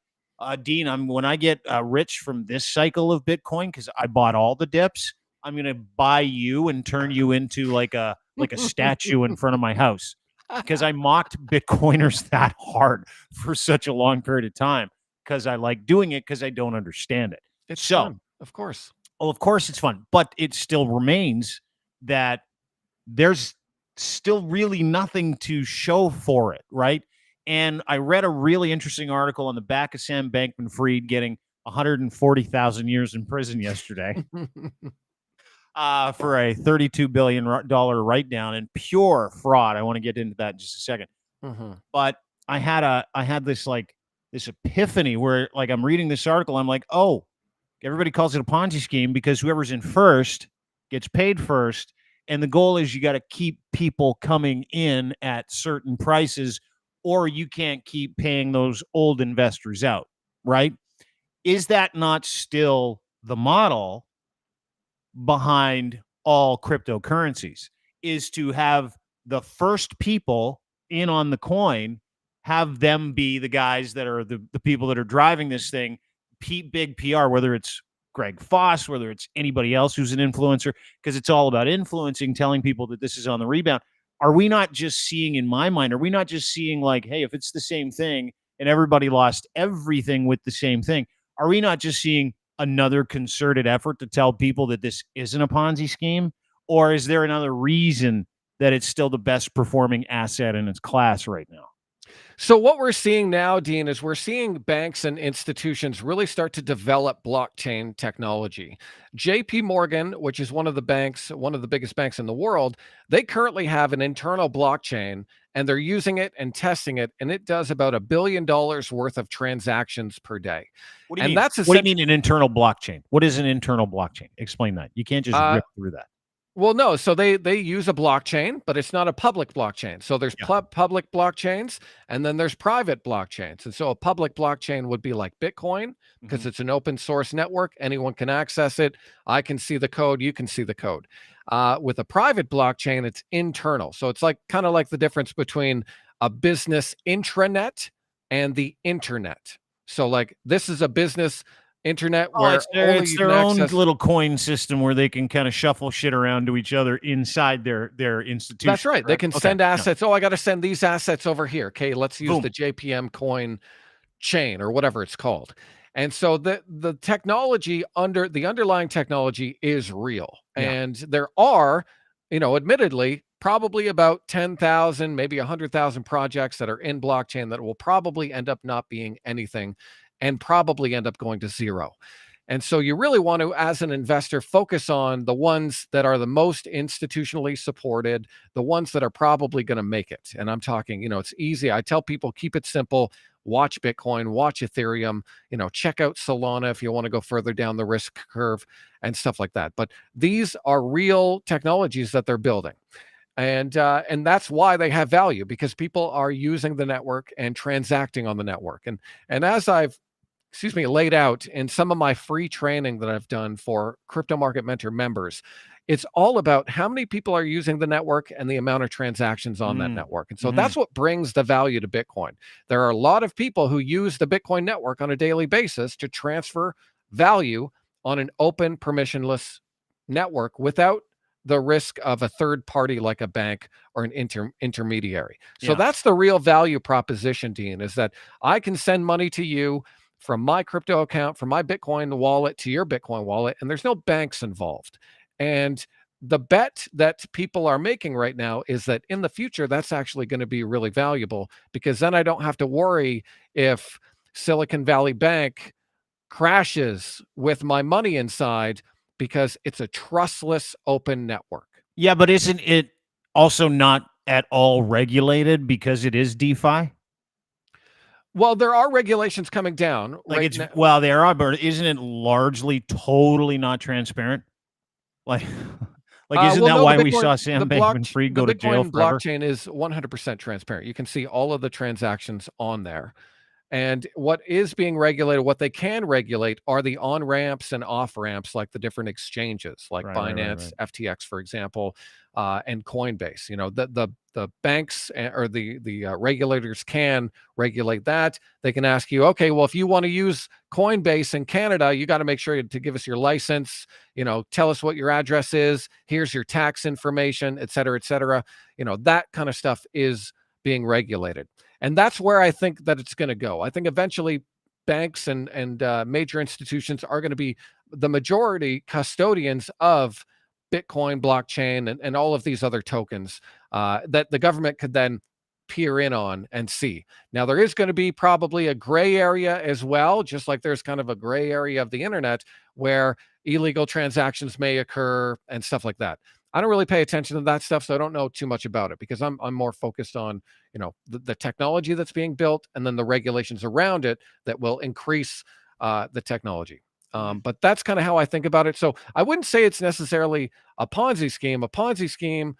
Dean, when I get rich from this cycle of Bitcoin, because I bought all the dips, I'm going to buy you and turn you into like a statue in front of my house. Because I mocked Bitcoiners that hard for such a long period of time because I like doing it because I don't understand it. It's fun, of course. Well, of course it's fun, but it still remains that there's still really nothing to show for it, right? And I read a really interesting article on the back of Sam Bankman Fried getting 140,000 years in prison yesterday. For a $32 billion write-down and pure fraud. I want to get into that in just a second. Mm-hmm. But I had this epiphany where like I'm reading this article. I'm like, oh, everybody calls it a Ponzi scheme because whoever's in first gets paid first. And the goal is you got to keep people coming in at certain prices or you can't keep paying those old investors out, right? Is that not still the model behind all cryptocurrencies? Is to have the first people in on the coin, have them be the guys that are the people that are driving this thing, big PR, whether it's Greg Foss, whether it's anybody else who's an influencer, because it's all about influencing, telling people that this is on the rebound. Are we not just seeing, in my mind, are we not just seeing like, hey, if it's the same thing and everybody lost everything with the same thing, are we not just seeing another concerted effort to tell people that this isn't a Ponzi scheme? Or is there another reason that it's still the best performing asset in its class right now? So what we're seeing now, Dean, is we're seeing banks and institutions really start to develop blockchain technology. JP Morgan, which is one of the biggest banks in the world, they currently have an internal blockchain and they're using it and testing it, and it does about $1 billion worth of transactions per day. What do you mean? What do you mean an internal blockchain? What is an internal blockchain? Explain that. You can't just rip through that. Well, no. So they use a blockchain, but it's not a public blockchain. So there's public blockchains and then there's private blockchains. And so a public blockchain would be like Bitcoin because it's an open source network. Anyone can access it. I can see the code. You can see the code. With a private blockchain, it's internal. So it's like kind of like the difference between a business intranet and the internet. So like this is a business internet where it's their own little coin system where they can kind of shuffle shit around to each other inside their institution. That's right. Correct? They can send assets. Oh, I got to send these assets over here. Okay, let's use the JPM coin chain or whatever it's called. And so the technology the underlying technology is real. And there are, admittedly, probably about 10,000, maybe 100,000 projects that are in blockchain that will probably end up not being anything and probably end up going to zero. And so you really want to, as an investor, focus on the ones that are the most institutionally supported, the ones that are probably going to make it. And I'm talking, it's easy. I tell people, keep it simple. Watch Bitcoin, watch Ethereum, check out Solana if you want to go further down the risk curve and stuff like that. But these are real technologies that they're building. And that's why they have value, because people are using the network and transacting on the network. And as I've laid out in some of my free training that I've done for Crypto Market Mentor members, it's all about how many people are using the network and the amount of transactions on that network. And so that's what brings the value to Bitcoin. There are a lot of people who use the Bitcoin network on a daily basis to transfer value on an open, permissionless network without the risk of a third party like a bank or an intermediary. So that's the real value proposition, Dean, is that I can send money to you from my crypto account, from my Bitcoin wallet to your Bitcoin wallet, and there's no banks involved. And the bet that people are making right now is that in the future, that's actually going to be really valuable, because then I don't have to worry if Silicon Valley Bank crashes with my money inside, because it's a trustless open network. Yeah, but isn't it also not at all regulated because it is DeFi? Well, there are regulations coming down. Well, there are, but isn't it largely totally not transparent? Like isn't that why we saw Sam Bankman Fried go to jail forever? The Bitcoin blockchain is 100% transparent. You can see all of the transactions on there. And what is being regulated, what they can regulate, are the on-ramps and off-ramps, like the different exchanges, like Binance, FTX, for example, and Coinbase. The banks or the regulators can regulate that. They can ask you, okay, well, if you want to use Coinbase in Canada, you got to make sure to give us your license. Tell us what your address is. Here's your tax information, et cetera, et cetera. That kind of stuff is being regulated. And that's where I think that it's going to go. I think eventually banks and major institutions are going to be the majority custodians of Bitcoin, blockchain, and all of these other tokens that the government could then peer in on and see. Now, there is going to be probably a gray area as well, just like there's kind of a gray area of the internet where illegal transactions may occur and stuff like that. I don't really pay attention to that stuff, so I don't know too much about it, because I'm more focused on, the technology that's being built and then the regulations around it that will increase the technology. But that's kind of how I think about it. So I wouldn't say it's necessarily a Ponzi scheme. A Ponzi scheme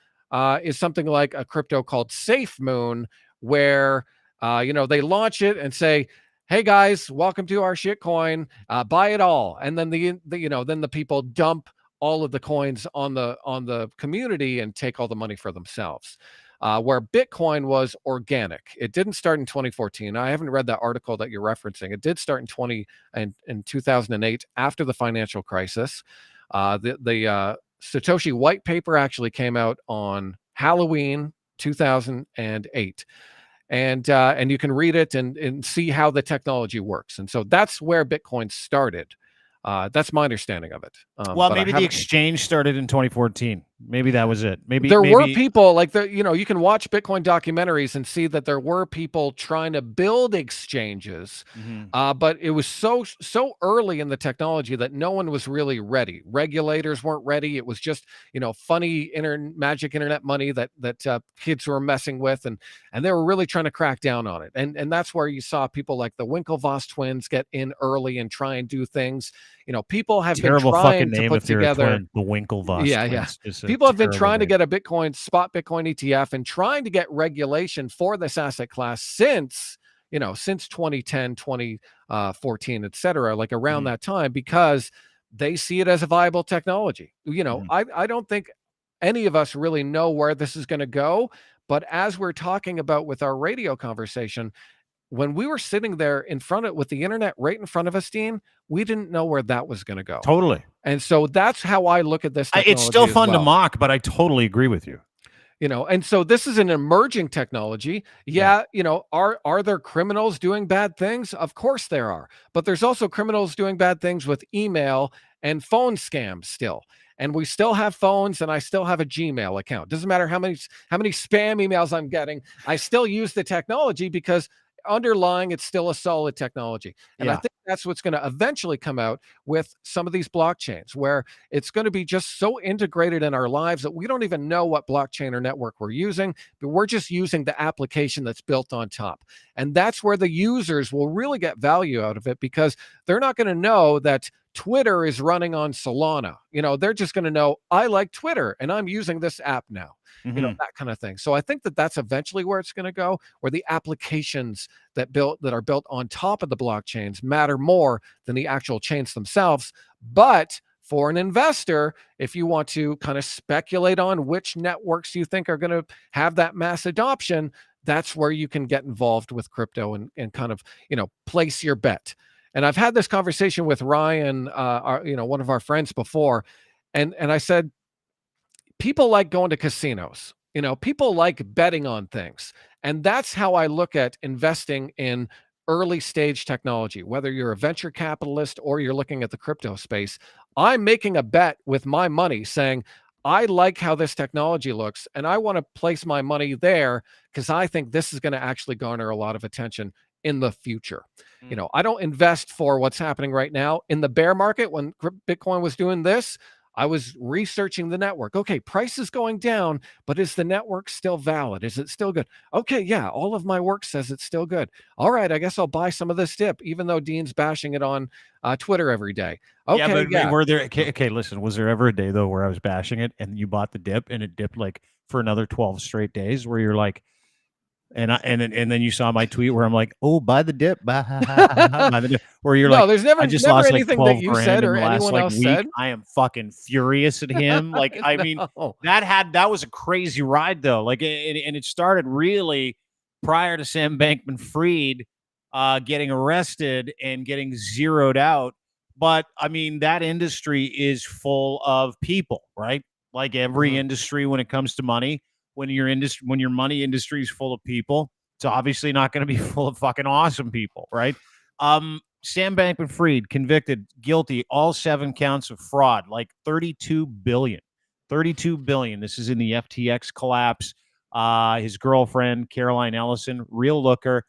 is something like a crypto called SafeMoon, where they launch it and say, "Hey guys, welcome to our shitcoin. Buy it all," and then then the people dump all of the coins on the community and take all the money for themselves. Where Bitcoin was organic. It didn't start in 2014. I haven't read that article that you're referencing. It did start in 2008, after the financial crisis. The Satoshi white paper actually came out on Halloween 2008. And you can read it and see how the technology works. And so that's where Bitcoin started. That's my understanding of it. Well, maybe the exchange started in 2014. Maybe that was it. Maybe were people like you can watch Bitcoin documentaries and see that there were people trying to build exchanges, but it was so early in the technology that no one was really ready. Regulators weren't ready. It was just funny magic internet money that kids were messing with, and they were really trying to crack down on it. And that's where you saw people like the Winklevoss twins get in early and try and do things. People have been trying to put together the Winklevoss. Yeah. People have been trying to get a spot Bitcoin ETF and trying to get regulation for this asset class since 2010, 2014, et cetera, like around that time, because they see it as a viable technology. I don't think any of us really know where this is going to go, but as we're talking about with our radio conversation, when we were sitting there with the internet right in front of us, Dean, we didn't know where that was going to go. Totally. And so that's how I look at this technology. It's still fun to mock, but I totally agree with you. And so this is an emerging technology. Yeah. Yeah, are there criminals doing bad things? Of course there are. But there's also criminals doing bad things with email and phone scams still. And we still have phones, and I still have a Gmail account. Doesn't matter how many spam emails I'm getting. I still use the technology because underlying it's still a solid technology. And I Yeah. think that's what's going to eventually come out with some of these blockchains, where it's going to be just so integrated in our lives that we don't even know what blockchain or network we're using, but we're just using the application that's built on top. And that's where the users will really get value out of it, because they're not going to know that Twitter is running on Solana. They're just going to know, I like Twitter and I'm using this app now. Hmm. That kind of thing. So I think that that's eventually where it's going to go, where the applications that are built on top of the blockchains matter more than the actual chains themselves. But for an investor, if you want to kind of speculate on which networks you think are going to have that mass adoption, that's where you can get involved with crypto and kind of, place your bet. And I've had this conversation with Ryan, one of our friends before, and I said, people like going to casinos. People like betting on things. And that's how I look at investing in early stage technology, whether you're a venture capitalist or you're looking at the crypto space. I'm making a bet with my money saying, I like how this technology looks, and I want to place my money there because I think this is going to actually garner a lot of attention in the future. I don't invest for what's happening right now. In the bear market, when Bitcoin was doing this, I was researching the network. Okay, price is going down, but is the network still valid? Is it still good? Okay, yeah, all of my work says it's still good. All right, I guess I'll buy some of this dip, even though Dean's bashing it on Twitter every day. Yeah, Okay, but yeah. were there okay, listen, was there ever a day though where I was bashing it and you bought the dip and it dipped like for another 12 straight days where you're like, and then you saw my tweet where I'm like, oh, buy the dip, buy, buy the dip, where you're No, like, there's I never just never lost like anything that 12 you grand said in or the last anyone like else week. said. I am fucking furious at him. Like, I mean, No. that was a crazy ride though. Like, and it started really prior to Sam Bankman Fried getting arrested and getting zeroed out. But I mean, that industry is full of people, right? Like every Mhm. industry when it comes to money, when your money industry is full of people, it's obviously not going to be full of fucking awesome people, right? Sam Bankman Fried convicted, guilty, all 7 counts of fraud, like 32 billion. 32 billion. This is in the FTX collapse. His girlfriend, Caroline Ellison, real looker.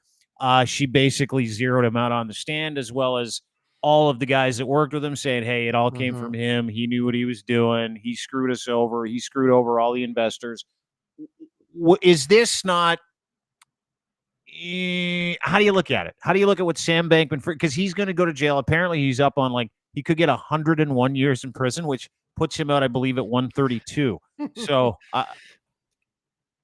She basically zeroed him out on the stand, as well as all of the guys that worked with him, saying, hey, it all came from Mhm. him. He knew what he was doing. He screwed us over. He screwed over all the investors. Is this not how do you look at it? How do you look at what Sam Bankman, because he's going to go to jail? Apparently, he's up on like he could get 101 years in prison, which puts him out, I believe, at 132. So,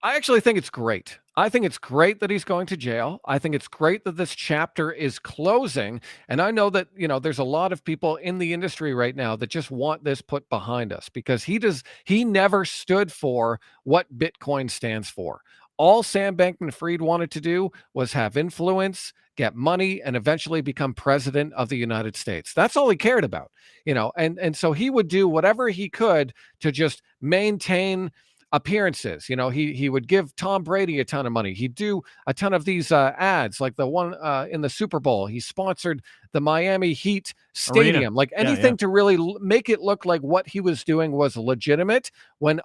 I actually think it's great. I think it's great that he's going to jail. I think it's great that this chapter is closing. And I know that, there's a lot of people in the industry right now that just want this put behind us, because he never stood for what Bitcoin stands for. All Sam Bankman Fried wanted to do was have influence, get money, and eventually become president of the United States. That's all he cared about, and so he would do whatever he could to just maintain appearances. He would give Tom Brady a ton of money. He'd do a ton of these ads, like the one in the Super Bowl. He sponsored the Miami Heat arena. stadium, like Yeah, yeah. anything to really make it look like what he was doing was legitimate, when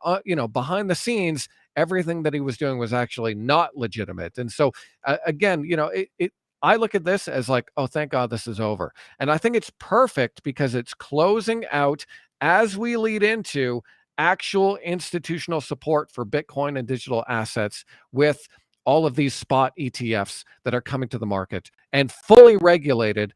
behind the scenes everything that he was doing was actually not legitimate. And so again, I look at this as like, oh, thank God this is over. And I think it's perfect because it's closing out as we lead into actual institutional support for Bitcoin and digital assets, with all of these spot ETFs that are coming to the market and fully regulated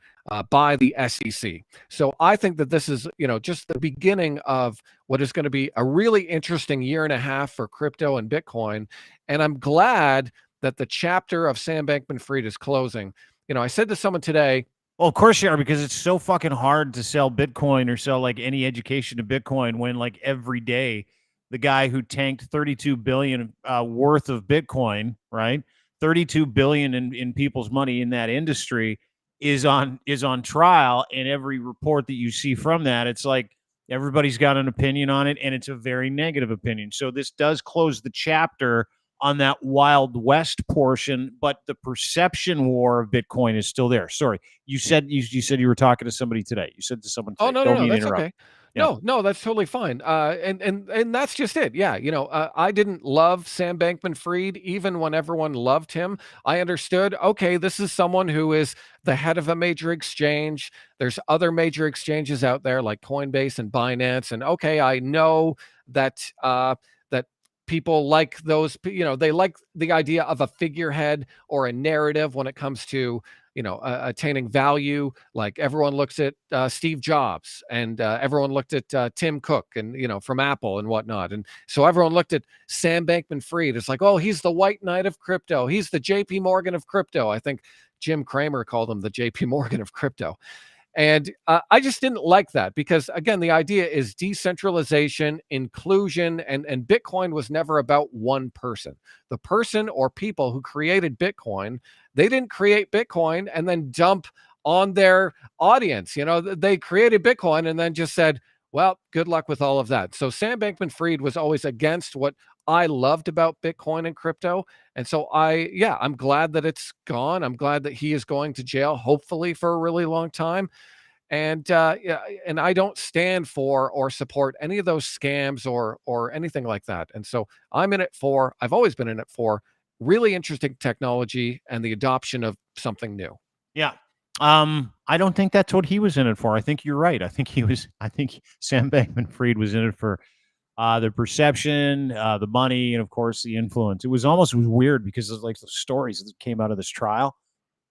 by the SEC. So I think that this is, just the beginning of what is going to be a really interesting year and a half for crypto and Bitcoin. And I'm glad that the chapter of Sam Bankman Fried is closing. I said to someone today, Well, of course you are, because it's so fucking hard to sell Bitcoin or sell like any education to Bitcoin when like every day the guy who tanked 32 billion worth of Bitcoin, right? 32 billion in people's money in that industry is on trial, and every report that you see from that, it's like Everybody's got an opinion on it, and it's a very negative opinion. So this does close the chapter on that Wild West portion, but the perception war of Bitcoin is still there. Sorry, you said you were talking to somebody today. You said to someone Oh, today. no, no, Don't no, mean to that's interrupt. okay. Yeah. No, that's totally fine. And that's just it. Yeah, I didn't love Sam Bankman Fried even when everyone loved him. I understood, okay, this is someone who is the head of a major exchange. There's other major exchanges out there like Coinbase and Binance, and okay, I know that that people like those, they like the idea of a figurehead or a narrative when it comes to attaining value. Like everyone looks at Steve Jobs, and everyone looked at Tim Cook, and from Apple and whatnot, and so everyone looked at Sam Bankman Fried. It's like, oh, he's the white knight of crypto. He's the J.P. Morgan of crypto. I think Jim Cramer called him the J.P. Morgan of crypto. And I just didn't like that because, again, the idea is decentralization, inclusion, and Bitcoin was never about one person. The person or people who created Bitcoin, they didn't create Bitcoin and then dump on their audience. They created Bitcoin and then just said, well, good luck with all of that. So Sam Bankman Fried was always against what I loved about Bitcoin and crypto. And so I'm glad that it's gone. I'm glad that he is going to jail, hopefully for a really long time. And yeah, and I don't stand for or support any of those scams or anything like that. And so I've always been in it for really interesting technology and the adoption of something new. Yeah. I don't think that's what he was in it for. I think you're right. I think Sam Bankman Fried was in it for the perception, the money, and of course the influence. It was weird because of like the stories that came out of this trial.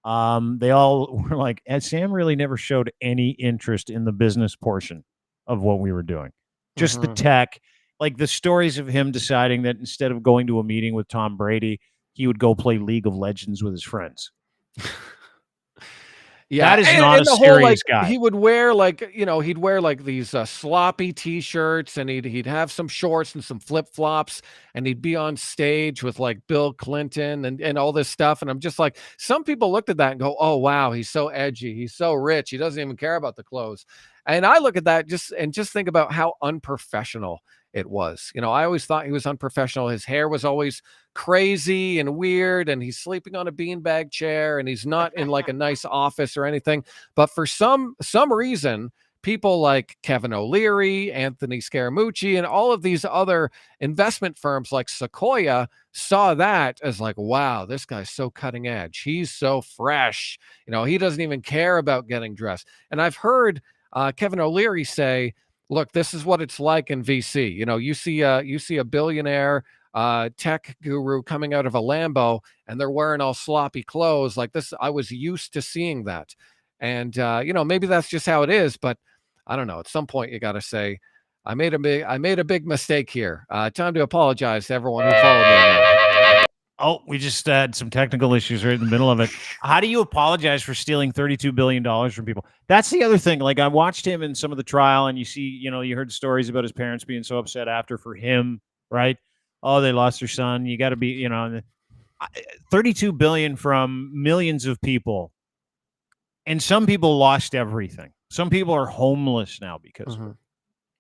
They all were like, and Sam really never showed any interest in the business portion of what we were doing. Just the Mhm. tech, like the stories of him deciding that instead of going to a meeting with Tom Brady, he would go play League of Legends with his friends. Yeah, That is not a and the whole, like, serious guy. he would wear, like, he'd wear, like, these, sloppy T-shirts, and he'd have some shorts and some flip-flops, and he'd be on stage with, like, Bill Clinton and all this stuff, and I'm just like, some people looked at that and go, "Oh, wow, he's so edgy, he's so rich, he doesn't even care about the clothes." And I look at that just think about how unprofessional it was. I always thought he was unprofessional. His hair was always crazy and weird, and he's sleeping on a beanbag chair, and he's not in like a nice office or anything. But for some reason, people like Kevin O'Leary, Anthony Scaramucci, and all of these other investment firms like Sequoia saw that as like, wow, this guy's so cutting edge. He's so fresh. He doesn't even care about getting dressed. And I've heard Kevin O'Leary say, look, this is what it's like in VC. You see a billionaire tech guru coming out of a Lambo, and they're wearing all sloppy clothes like this. I was used to seeing that. And maybe that's just how it is, but I don't know. At some point you got to say, I made a big mistake here. Time to apologize to everyone who followed me on that. Oh, we just had some technical issues right in the middle of it. How do you apologize for stealing $32 billion from people? That's the other thing. Like, I watched him in some of the trial, and you heard stories about his parents being so upset after for him, right? Oh, they lost their son. You got to be, 32 billion from millions of people. And some people lost everything. Some people are homeless now because of it.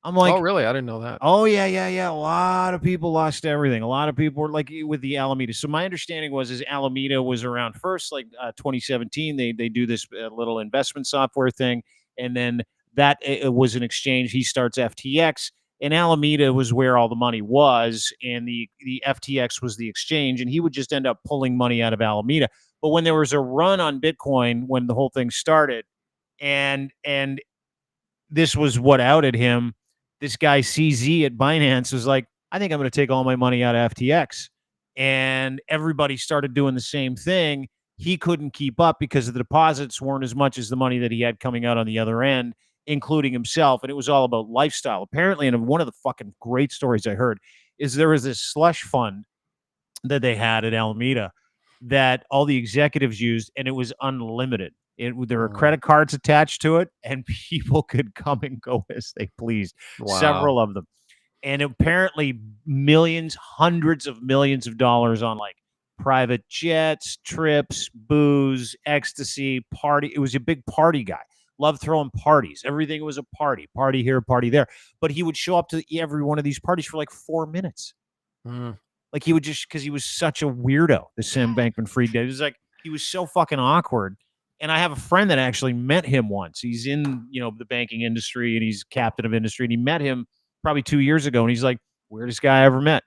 I'm Oh, like, really? I didn't know that. oh yeah. A lot of people lost everything. A lot of people were like with the Alameda. So my understanding is Alameda was around first, like 2017. They do this little investment software thing, and then that it was an exchange. He starts FTX, and Alameda was where all the money was, and the FTX was the exchange, and he would just end up pulling money out of Alameda. But when there was a run on Bitcoin, when the whole thing started, and this was what outed him. This guy CZ at Binance was like, I think I'm going to take all my money out of FTX. And everybody started doing the same thing. He couldn't keep up because the deposits weren't as much as the money that he had coming out on the other end, including himself. And it was all about lifestyle. Apparently, and one of the fucking great stories I heard is there was this slush fund that they had at Alameda that all the executives used, and it was unlimited. There were credit cards attached to it, and people could come and go as they pleased. Wow. Several of them, and apparently millions, hundreds of millions of dollars on like private jets, trips, booze, ecstasy, party. It was a big party guy. loved throwing parties. Everything was a party here, party there. But he would show up to every one of these parties for like 4 minutes. Mm. Like he would just, because he was such a weirdo, the Sam Bankman Fried guy. It was like, he was so fucking awkward. And I have a friend that actually met him once. He's in, the banking industry and he's captain of industry. And he met him probably 2 years ago. And he's like, weirdest guy I ever met.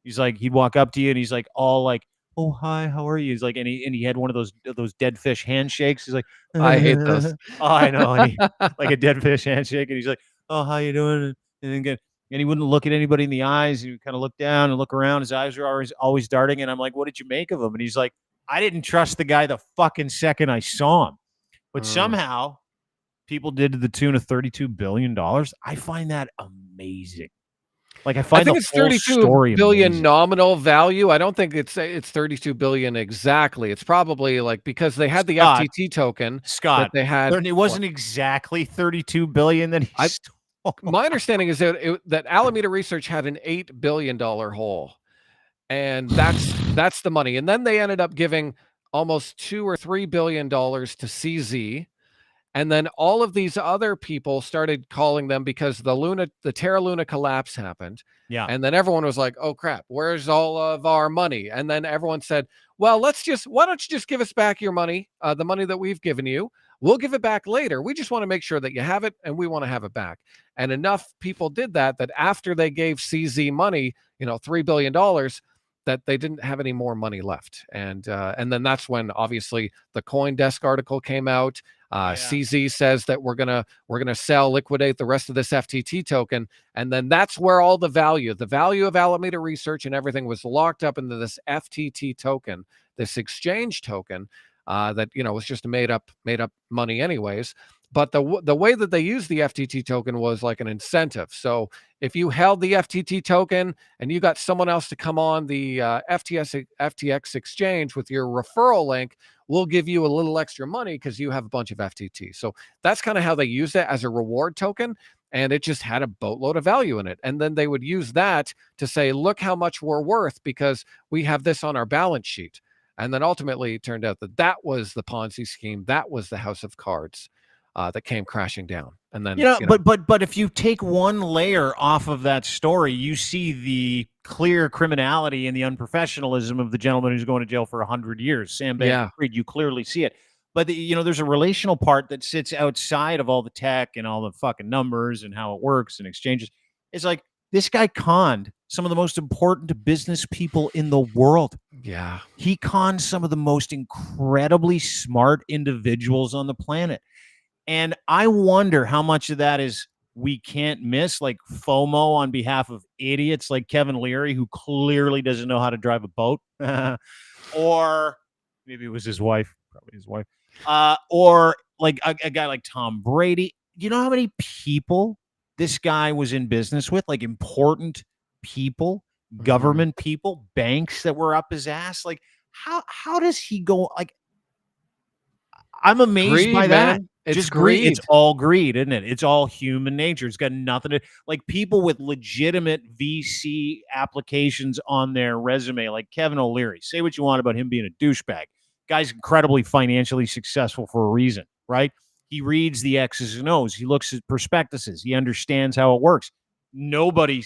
He's like, he'd walk up to you and he's like, all like, oh, hi, how are you? He's like, and he had one of those dead fish handshakes. He's like, I hate those. oh, I know. And he, like a dead fish handshake. And he's like, oh, how you doing? And then get, and he wouldn't look at anybody in the eyes. He would kind of look down and look around. His eyes were always darting. And I'm like, what did you make of him? And he's like, I didn't trust the guy the fucking second I saw him. But somehow people did to the tune of $32 billion. I find that amazing. Like I think it's 32 billion nominal value. I don't think it's 32 billion exactly. It's probably like, because they had the FTT token, Scott, that they had. It wasn't exactly 32 billion that he stole. My understanding is that Alameda Research had an $8 billion hole, and that's the money. And then they ended up giving almost $2 or $3 billion to CZ. And then all of these other people started calling them because the Terra Luna collapse happened. Yeah. And then everyone was like, oh crap, where's all of our money? And then everyone said, well, why don't you just give us back your money, the money that we've given you. We'll give it back later. We just want to make sure that you have it and we want to have it back. And enough people did that after they gave CZ money, $3 billion, that they didn't have any more money left. And then that's when obviously the CoinDesk article came out. CZ says that we're gonna liquidate the rest of this FTT token, and then that's where all the value of Alameda Research and everything was locked up into this FTT token, this exchange token that was just made up money anyways. But the way that they used the FTT token was like an incentive. So if you held the FTT token and you got someone else to come on the FTX exchange with your referral link, we'll give you a little extra money because you have a bunch of FTT. So that's kind of how they used it as a reward token. And it just had a boatload of value in it. And then they would use that to say, look how much we're worth because we have this on our balance sheet. And then ultimately it turned out that was the Ponzi scheme. That was the house of cards that came crashing down. And then, but if you take one layer off of that story, you see the clear criminality and the unprofessionalism of the gentleman who's going to jail for 100 years, Sam Bankman Fried. You clearly see it. But there's a relational part that sits outside of all the tech and all the fucking numbers and how it works and exchanges. It's like this guy conned some of the most important business people in the world. Yeah, he conned some of the most incredibly smart individuals on the planet. And I wonder how much of that is we can't miss, like FOMO on behalf of idiots like Kevin Leary, who clearly doesn't know how to drive a boat. Or maybe it was his wife, probably his wife. Or like a guy like Tom Brady. You know how many people this guy was in business with? Like important people, government people, banks that were up his ass. Like how does he go? Like, I'm amazed by that. Man. It's just greed. It's all greed, isn't it? It's all human nature. It's got nothing to like people with legitimate VC applications on their resume, like Kevin O'Leary. Say what you want about him being a douchebag. Guy's incredibly financially successful for a reason, right? He reads the X's and O's. He looks at prospectuses. He understands how it works. Nobody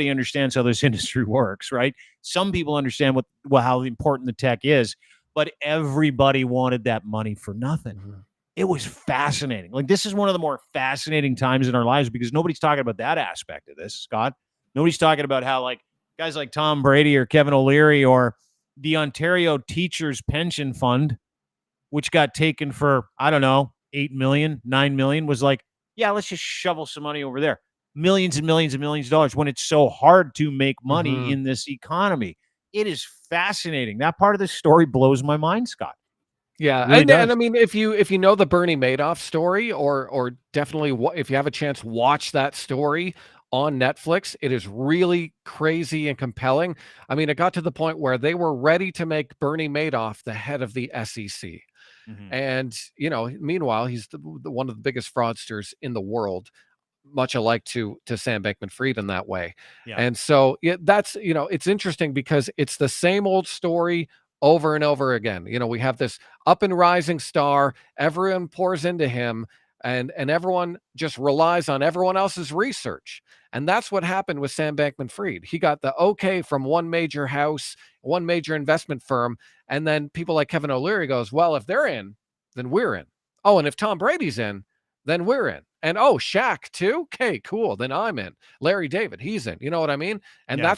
understands how this industry works, right? Some people understand how important the tech is, but everybody wanted that money for nothing. It was fascinating. Like, this is one of the more fascinating times in our lives because nobody's talking about that aspect of this, Scott. Nobody's talking about how, like, guys like Tom Brady or Kevin O'Leary or the Ontario Teachers Pension Fund, which got taken for, I don't know, 8 million, 9 million, was like, yeah, let's just shovel some money over there. Millions and millions and millions of dollars when it's so hard to make money in this economy. It is fascinating. That part of the story blows my mind, Scott. Yeah, really and I mean, if you know the Bernie Madoff story, or definitely if you have a chance, watch that story on Netflix. It is really crazy and compelling. I mean, it got to the point where they were ready to make Bernie Madoff the head of the SEC, and meanwhile, he's one of the biggest fraudsters in the world, much alike to Sam Bankman Fried in that way. And so that's it's interesting because it's the same old story over and over again. We have this up and rising star. Everyone pours into him, and everyone just relies on everyone else's research. And that's what happened with Sam Bankman Fried. He got the okay from one major house, one major investment firm, and then people like Kevin O'Leary goes, well, if they're in, then we're in. Oh, and if Tom Brady's in, then we're in. And oh, Shaq too? Okay, cool. Then I'm in. Larry David, he's in. You know what I mean? And Yeah.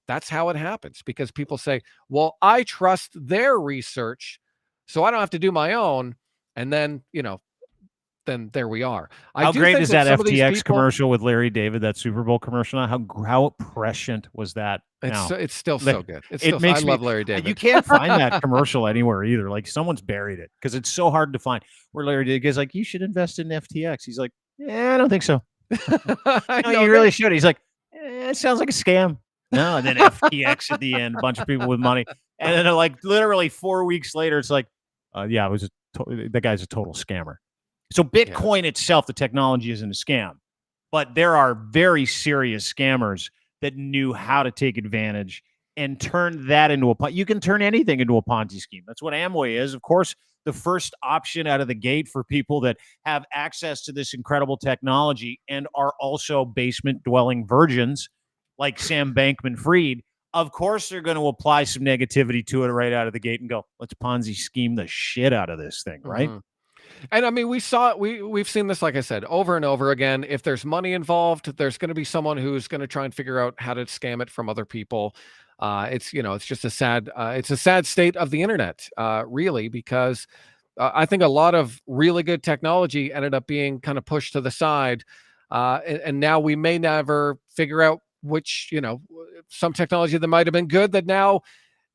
that's how it happens, because people say, well, I trust their research, so I don't have to do my own. And then, then there we are. I How do great think is that that some of these FTX people, commercial with Larry David, that Super Bowl commercial? How prescient was that? Now it's still so good. it I makes me. love Larry David. You can't find that commercial anywhere either. Like someone's buried it because it's so hard to find. Where Larry David is like, you should invest in FTX. He's like, yeah, I don't think so. I No, know you really should. He's like, it sounds like a scam. No, and then FTX at the end, a bunch of people with money, and then like literally 4 weeks later, it's like, yeah, it was that guy's a total scammer. So Bitcoin itself, the technology isn't a scam, but there are very serious scammers that knew how to take advantage and turn that into you can turn anything into a Ponzi scheme. That's what Amway is. Of course, the first option out of the gate for people that have access to this incredible technology and are also basement dwelling virgins like Sam Bankman Fried. Of course, they're going to apply some negativity to it right out of the gate and go, let's Ponzi scheme the shit out of this thing, right? Mm-hmm. And I mean, we've seen this, like I said, over and over again. If there's money involved, there's going to be someone who's going to try and figure out how to scam it from other people. It's just it's a sad state of the internet, really, because I think a lot of really good technology ended up being kind of pushed to the side, and now we may never figure out which, some technology that might have been good that now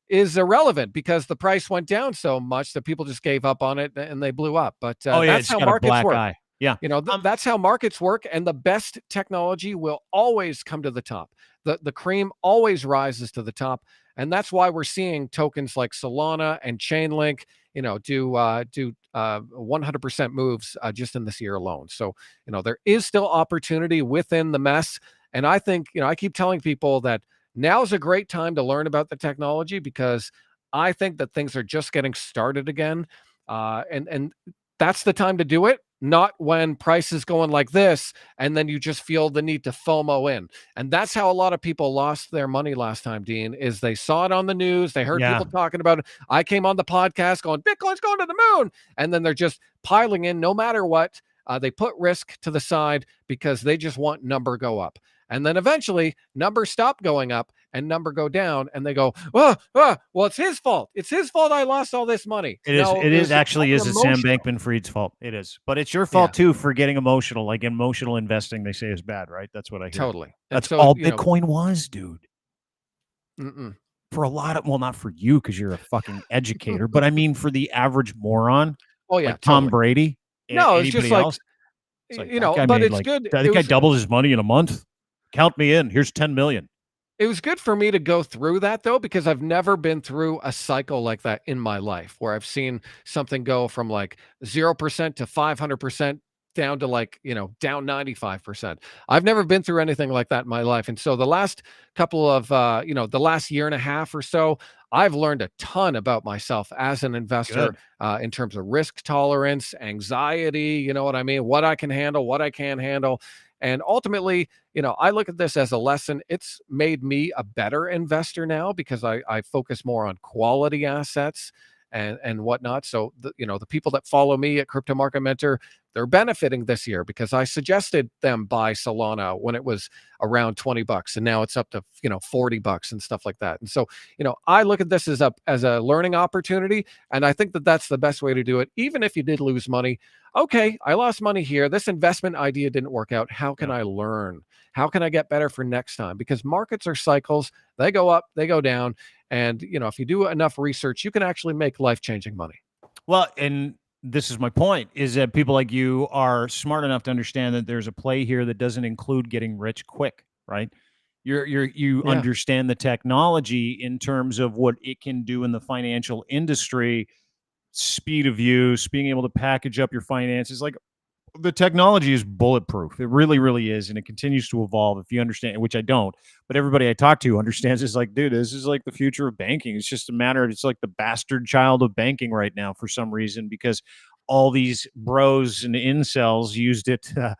is irrelevant because the price went down so much that people just gave up on it and they blew up. But that's it's how got a markets black work. eye. Yeah. That's how markets work, and the best technology will always come to the top. The cream always rises to the top, and that's why we're seeing tokens like Solana and Chainlink, do 100% moves just in this year alone. So there is still opportunity within the mess, and I think I keep telling people that now's a great time to learn about the technology, because I think that things are just getting started again, and that's the time to do it, not when price is going like this and then you just feel the need to FOMO in. And that's how a lot of people lost their money last time, Dean, is they saw it on the news, they heard people talking about it. I came on the podcast going, Bitcoin's going to the moon, and then they're just piling in no matter what. They put risk to the side because they just want number go up. And then eventually number stop going up and number go down, and they go, well, it's his fault. It's his fault I lost all this money. It is actually is Sam Bankman Fried's fault. It is. But it's your fault too for getting emotional. Like emotional investing, they say, is bad, right? That's what I hear. Totally. That's all Bitcoin was, dude. For a lot of, well, not for you because you're a fucking educator, but I mean for the average moron. Oh yeah, like Tom Brady. No, it's just like, but it's good. I think I doubled his money in a month. Count me in. Here's 10 million. It was good for me to go through that, though, because I've never been through a cycle like that in my life where I've seen something go from like 0% to 500% down to like, down 95%. I've never been through anything like that in my life. And so the last couple of, the last year and a half or so, I've learned a ton about myself as an investor in terms of risk tolerance, anxiety, you know what I mean? What I can handle, what I can't handle. And ultimately, I look at this as a lesson. It's made me a better investor now because I focus more on quality assets and whatnot. So the people that follow me at Crypto Market Mentor, they're benefiting this year because I suggested them buy Solana when it was around $20, and now it's up to $40 and stuff like that. And so I look at this as a learning opportunity, and I think that that's the best way to do it. Even if you did lose money, okay, I lost money here. This investment idea didn't work out. How can I learn? How can I get better for next time? Because markets are cycles. They go up, they go down. And, if you do enough research, you can actually make life-changing money. Well, and this is my point, is that people like you are smart enough to understand that there's a play here that doesn't include getting rich quick, right? You understand the technology in terms of what it can do in the financial industry, speed of use, being able to package up your finances. Like The technology is bulletproof. It really, really is, and it continues to evolve. If you understand, which I don't, but everybody I talk to understands. It's like, dude, this is like the future of banking. It's just a matter. It's like the bastard child of banking right now for some reason because all these bros and incels used it to,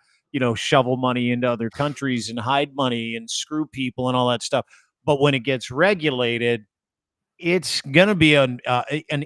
shovel money into other countries and hide money and screw people and all that stuff. But when it gets regulated, it's going to be an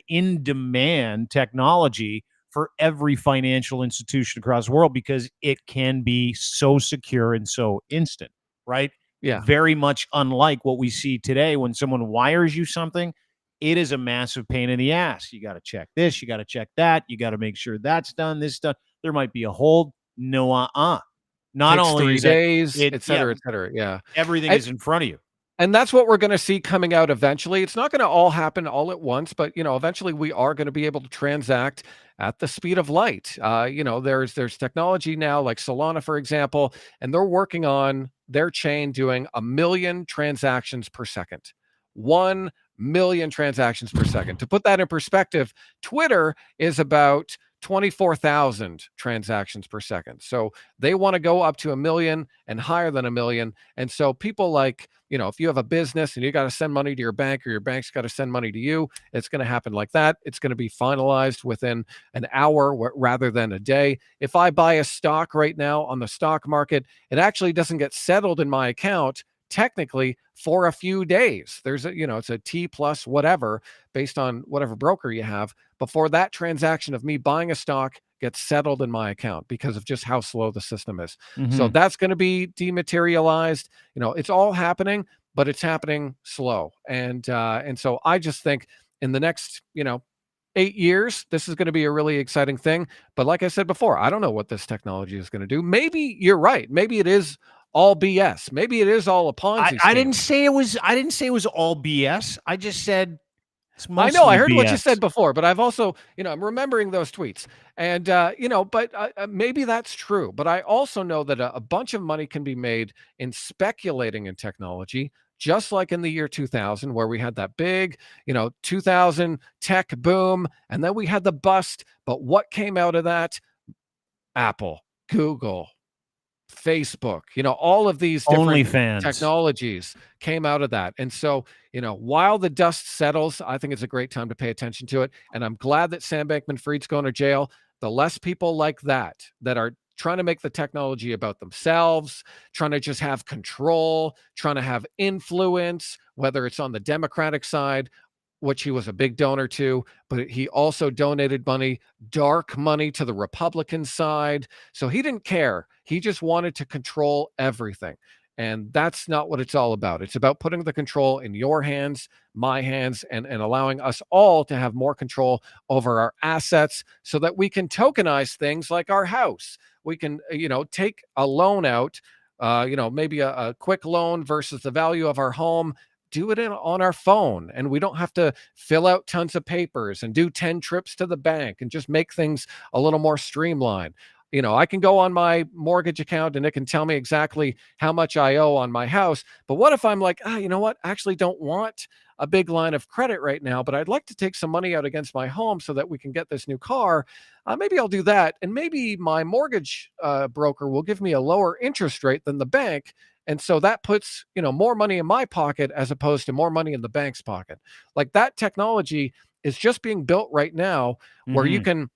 in-demand technology for every financial institution across the world because it can be so secure and so instant, right? Yeah. Very much unlike what we see today when someone wires you something, it is a massive pain in the ass. You got to check this, you got to check that, you got to make sure that's done, this done. There might be a hold. No, not Takes only 3 is that days, it, et yeah, cetera, et cetera. Yeah. everything And is in front of you. And that's what we're gonna see coming out eventually. It's not gonna all happen all at once, but, eventually we are gonna be able to transact at the speed of light. There's technology now like Solana, for example, and they're working on their chain doing 1,000,000 transactions per second. 1,000,000 transactions per second. To put that in perspective, Twitter is about 24,000 transactions per second. So they wanna go up to 1,000,000 and higher than 1,000,000. And so people like, if you have a business and you got to send money to your bank or your bank's got to send money to you, it's going to happen like that. It's going to be finalized within an hour rather than a day. If I buy a stock right now on the stock market, it actually doesn't get settled in my account technically for a few days. There's it's a T plus whatever based on whatever broker you have before that transaction of me buying a stock gets settled in my account because of just how slow the system is. So Mhm. that's going to be dematerialized. It's all happening, but it's happening slow. And so I just think in the next, 8 years, this is going to be a really exciting thing. But like I said before, I don't know what this technology is going to do. Maybe you're right. Maybe it is all BS. Maybe it is all a I, Ponzi I scheme. didn't say it was. I didn't say it was all BS. I just said it's I know, I mostly heard what you BS. said before, but I've also, I'm remembering those tweets. And, but maybe that's true. But I also know that a bunch of money can be made in speculating in technology, just like in the year 2000, where we had that big, 2000 tech boom, and then we had the bust. But what came out of that? Apple, Google, Facebook, all of these different OnlyFans. technologies came out of that. And so, while the dust settles, I think it's a great time to pay attention to it. And I'm glad that Sam Bankman Fried's going to jail. The less people like that are trying to make the technology about themselves, trying to just have control, trying to have influence, whether it's on the Democratic side, which he was a big donor to, but he also donated money, dark money to the Republican side. So he didn't care. He just wanted to control everything. And that's not what it's all about. It's about putting the control in your hands, my hands, and allowing us all to have more control over our assets so that we can tokenize things like our house. We can, take a loan out, maybe a quick loan versus the value of our home, do it on our phone, and we don't have to fill out tons of papers and do 10 trips to the bank and just make things a little more streamlined. I can go on my mortgage account and it can tell me exactly how much I owe on my house. But what if I'm like, you know what? I actually don't want a big line of credit right now, but I'd like to take some money out against my home so that we can get this new car. Maybe I'll do that. And maybe my mortgage broker will give me a lower interest rate than the bank. And so that puts, more money in my pocket as opposed to more money in the bank's pocket. Like that technology is just being built right now where you Mhm. can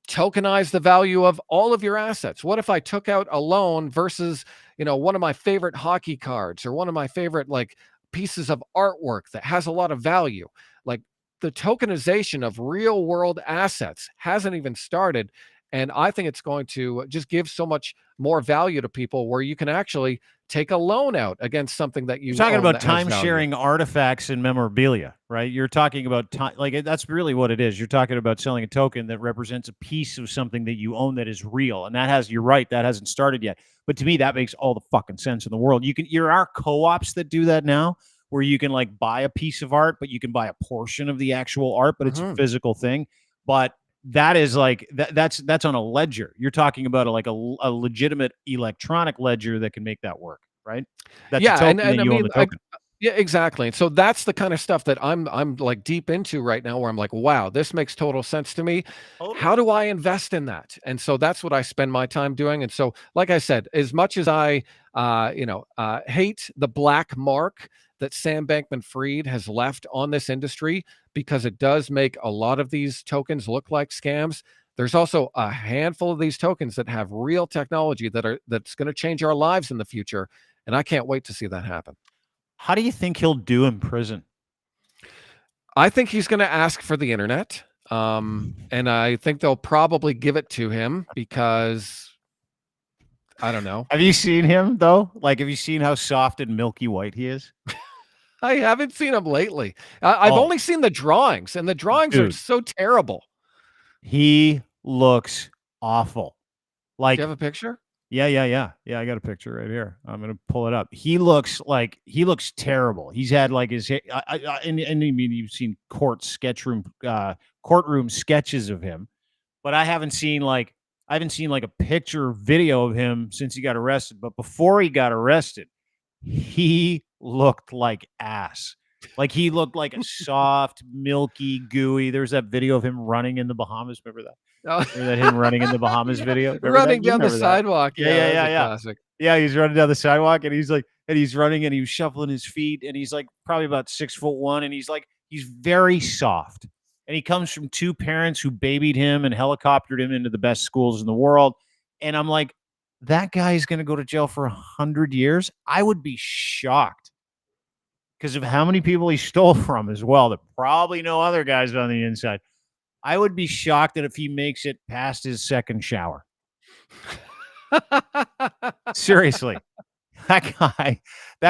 tokenize the value of all of your assets. What if I took out a loan versus, one of my favorite hockey cards or one of my favorite like pieces of artwork that has a lot of value? Like the tokenization of real world assets hasn't even started. And I think it's going to just give so much more value to people where you can actually take a loan out against something that You're you talking own about that has time value. sharing artifacts and memorabilia, right? You're talking about time, like that's really what it is. You're talking about selling a token that represents a piece of something that you own that is real, and that has. You're right, that hasn't started yet. But to me, that makes all the fucking sense in the world. There are co-ops that do that now, where you can like buy a piece of art, but you can buy a portion of the actual art, but it's a Mhm. physical thing. But that is like that's on a ledger. You're talking about a legitimate electronic ledger that can make that work, right? That's a Yeah, and token, and then I you own mean, the token. Yeah, exactly. And so that's the kind of stuff that I'm like deep into right now where I'm like, wow, this makes total sense to me. How Totally. do I invest in that? And so that's what I spend my time doing. And so, like I said, as much as I hate the black mark that Sam Bankman Fried has left on this industry because it does make a lot of these tokens look like scams. There's also a handful of these tokens that have real technology that's going to change our lives in the future. And I can't wait to see that happen. How do you think he'll do in prison? I think he's gonna ask for the internet, and I think they'll probably give it to him because I don't know. Have you seen him though? Like, have you seen how soft and milky white he is? I haven't seen him lately. I've Oh, only seen the drawings, and the drawings are dude, so terrible. he looks awful. Do you Like, have a picture? yeah. I got a picture right here. I'm gonna pull it up. He looks terrible. He's had like his and I mean you've seen courtroom sketches of him, but I haven't seen like a picture or video of him since he got arrested. But before he got arrested, he looked like ass. Like he looked like a soft, milky, gooey. There's that video of him running in the Bahamas. Remember that? Oh, Remember that him running in the Bahamas yeah, video? Remember that? running You down the remember that? sidewalk. Yeah, Yeah, yeah, that was yeah, a yeah. classic. Yeah, he's running down the sidewalk and he's like, and he's running and he was shuffling his feet and he's like probably about 6'1" and he's very soft. And he comes from two parents who babied him and helicoptered him into the best schools in the world. And I'm like, that guy is going to go to jail for 100 years. I would be shocked because of how many people he stole from as well. That probably no other guys on the inside. I would be shocked that if he makes it past his second shower. Seriously, that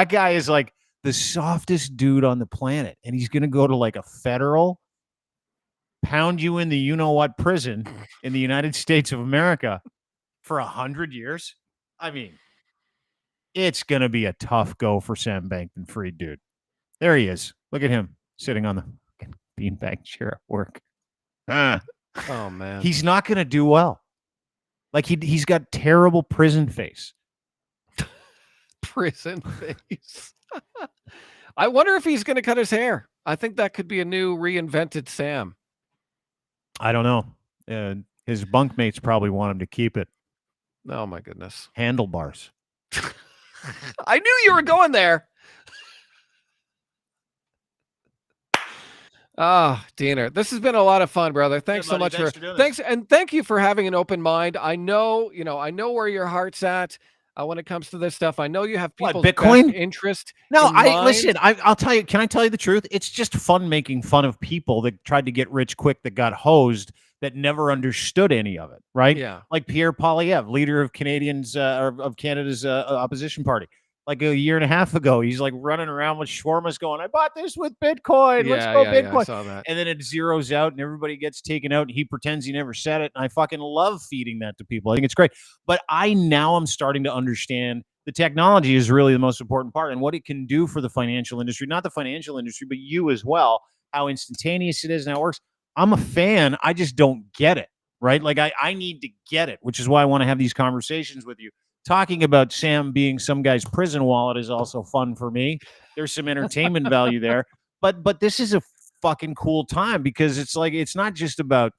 guy is like the softest dude on the planet, and he's going to go to like a federal pound you in the you know what prison in the United States of America for 100 years. I mean, it's going to be a tough go for Sam Bankman Fried, dude. There he is. Look at him sitting on the beanbag chair at work. Oh man, He's not going to do well. Like he's got terrible prison face. prison face. I wonder if he's going to cut his hair. I think that could be a new reinvented Sam. I don't know. His bunkmates probably want him to keep it. Oh my goodness. Handlebars. I knew you were going there. Ah, Diener, this has been a lot of fun, brother. Thanks so much thank you for having an open mind. I know where your heart's at when it comes to this stuff. I know you have people's Bitcoin? best interest. No, in mind. listen. I'll tell you. Can I tell you the truth? It's just fun making fun of people that tried to get rich quick, that got hosed, that never understood any of it. Right? Yeah. Like Pierre Poilievre, leader of of Canada's opposition party. Like a year and a half ago, he's like running around with shawarmas going, I bought this with Bitcoin. Let's go Bitcoin. Yeah, I saw that. And then it zeroes out and everybody gets taken out and he pretends he never said it. And I fucking love feeding that to people. I think it's great. But I'm starting to understand the technology is really the most important part and what it can do for the financial industry, not the financial industry, but you as well, how instantaneous it is and how it works. I'm a fan. I just don't get it. Right. Like I need to get it, which is why I want to have these conversations with you. Talking about Sam being some guy's prison wallet is also fun for me. There's some entertainment value there, but this is a fucking cool time because it's like it's not just about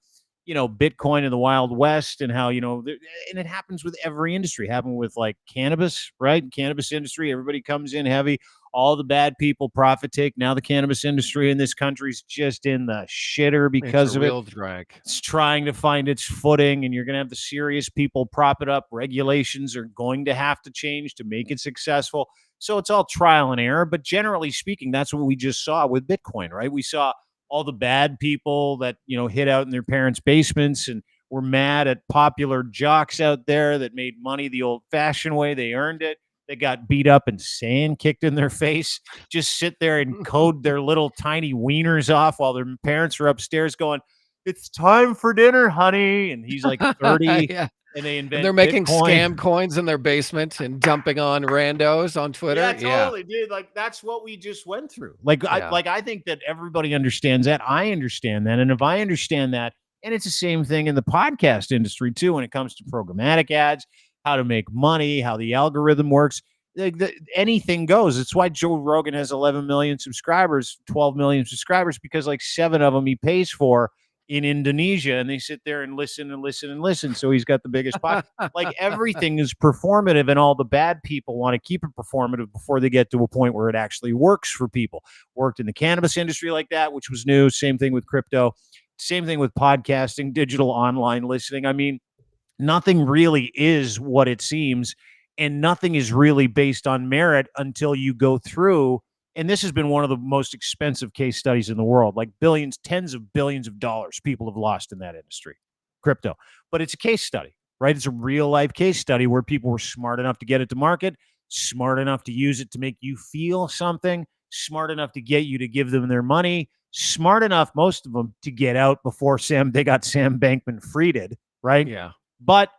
Bitcoin and the Wild West and how and it happens with every industry. Happened with like cannabis, right? Cannabis industry, everybody comes in heavy. All the bad people profit take. Now the cannabis industry in this country is just in the shitter because it's a of real it. drag. It's trying to find its footing, and you're going to have the serious people prop it up. Regulations are going to have to change to make it successful. So it's all trial and error. But generally speaking, that's what we just saw with Bitcoin, right? We saw all the bad people that hid out in their parents' basements and were mad at popular jocks out there that made money the old-fashioned way. They earned it. They got beat up and sand kicked in their face, just sit there and code their little tiny wieners off while their parents are upstairs going, it's time for dinner, honey. And he's like 30 yeah. and they invent And they're making Bitcoin. scam coins in their basement and dumping on randos on Twitter. Yeah, totally, dude. Like that's what we just went through. I think that everybody understands that. I understand that. And if I understand that, and it's the same thing in the podcast industry too, when it comes to programmatic ads, how to make money, how the algorithm works. anything goes. It's why Joe Rogan has 11 million subscribers, 12 million subscribers, because like 7 of them he pays for in Indonesia, and they sit there and listen and listen and listen. So he's got the biggest pot. Like everything is performative, and all the bad people want to keep it performative before they get to a point where it actually works for people. Worked in the cannabis industry like that, which was new. Same thing with crypto. Same thing with podcasting, digital online listening. I mean, nothing really is what it seems, and nothing is really based on merit until you go through. And this has been one of the most expensive case studies in the world, like billions, tens of billions of dollars people have lost in that industry, crypto. But it's a case study, right? It's a real life case study where people were smart enough to get it to market, smart enough to use it to make you feel something, smart enough to get you to give them their money, smart enough, most of them, to get out before they got Sam Bankman Frieded, right? Yeah. But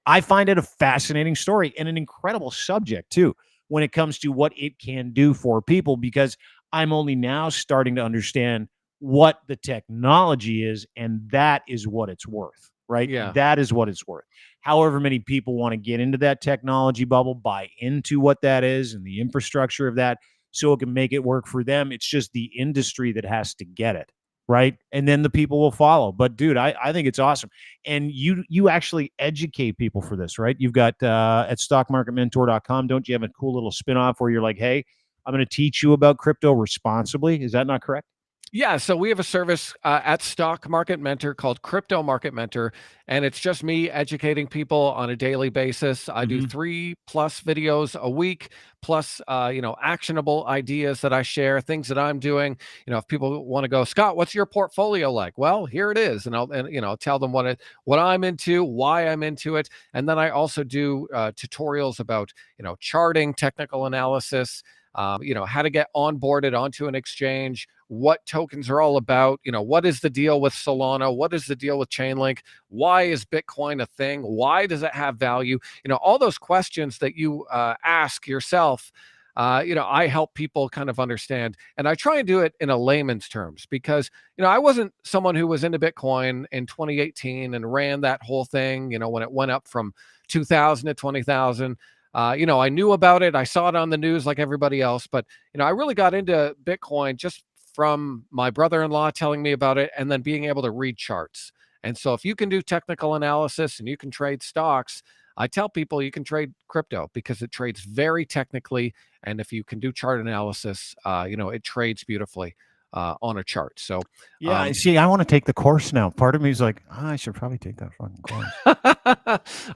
I find it a fascinating story and an incredible subject, too, when it comes to what it can do for people, because I'm only now starting to understand what the technology is, and that is what it's worth, right? Yeah. That is what it's worth. However many people want to get into that technology bubble, buy into what that is and the infrastructure of that so it can make it work for them. It's just the industry that has to get it, right? And then the people will follow. But dude, I think it's awesome. And you actually educate people for this, right? You've got at stockmarketmentor.com, don't you have a cool little spinoff where you're like, hey, I'm going to teach you about crypto responsibly? Is that not correct? Yeah, so we have a service at Stock Market Mentor called Crypto Market Mentor, and it's just me educating people on a daily basis. I do 3+ videos a week, plus actionable ideas that I share, things that I'm doing. If people want to go, Scott, what's your portfolio like? Well, here it is, and I'll tell them what I'm into, why I'm into it, and then I also do tutorials about charting, technical analysis. How to get onboarded onto an exchange, what tokens are all about, what is the deal with Solana, what is the deal with Chainlink, why is Bitcoin a thing, why does it have value, all those questions that you ask yourself. I help people kind of understand, and I try and do it in a layman's terms, because I wasn't someone who was into Bitcoin in 2018 and ran that whole thing, when it went up from 2,000 to 20,000. I knew about it. I saw it on the news like everybody else, but I really got into Bitcoin just from my brother-in-law telling me about it, and then being able to read charts. And so if you can do technical analysis and you can trade stocks, I tell people you can trade crypto because it trades very technically. And if you can do chart analysis, it trades beautifully on a chart. So yeah, see, I want to take the course now. Part of me is like, I should probably take that fucking course.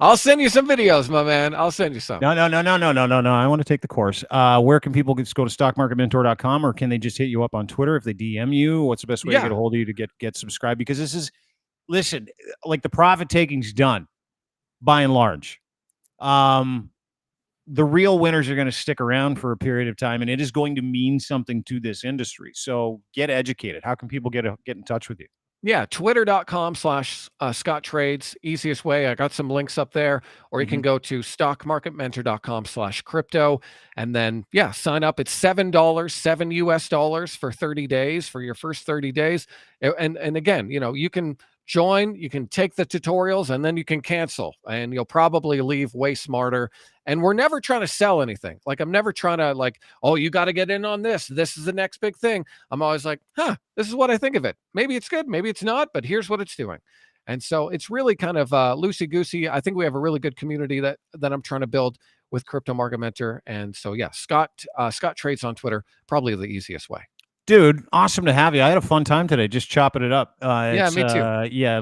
I'll send you some videos, my man. I'll send you some. No. I want to take the course. Where can people just go to stockmarketmentor.com, or can they just hit you up on Twitter if they DM you? What's the best way to get a hold of you to get subscribed? Because this is, listen, like the profit taking's done by and large. The real winners are going to stick around for a period of time, and it is going to mean something to this industry. So get educated. How can people get in touch with you? Yeah, twitter.com/Scott Trades, easiest way. I got some links up there, or you can go to stockmarketmentor.com/crypto, and then sign up. It's $7 for 30 days for your first 30 days. And again, you can join, you can take the tutorials, and then you can cancel, and you'll probably leave way smarter. And we're never trying to sell anything. Like, I'm never trying to oh, you got to get in on this. This is the next big thing. I'm always like, this is what I think of it. Maybe it's good, maybe it's not, but here's what it's doing. And so it's really kind of loosey-goosey. I think we have a really good community that I'm trying to build with Crypto Market Mentor. And so, Scott Trades on Twitter, probably the easiest way. Dude, awesome to have you. I had a fun time today, just chopping it up. Yeah, me too.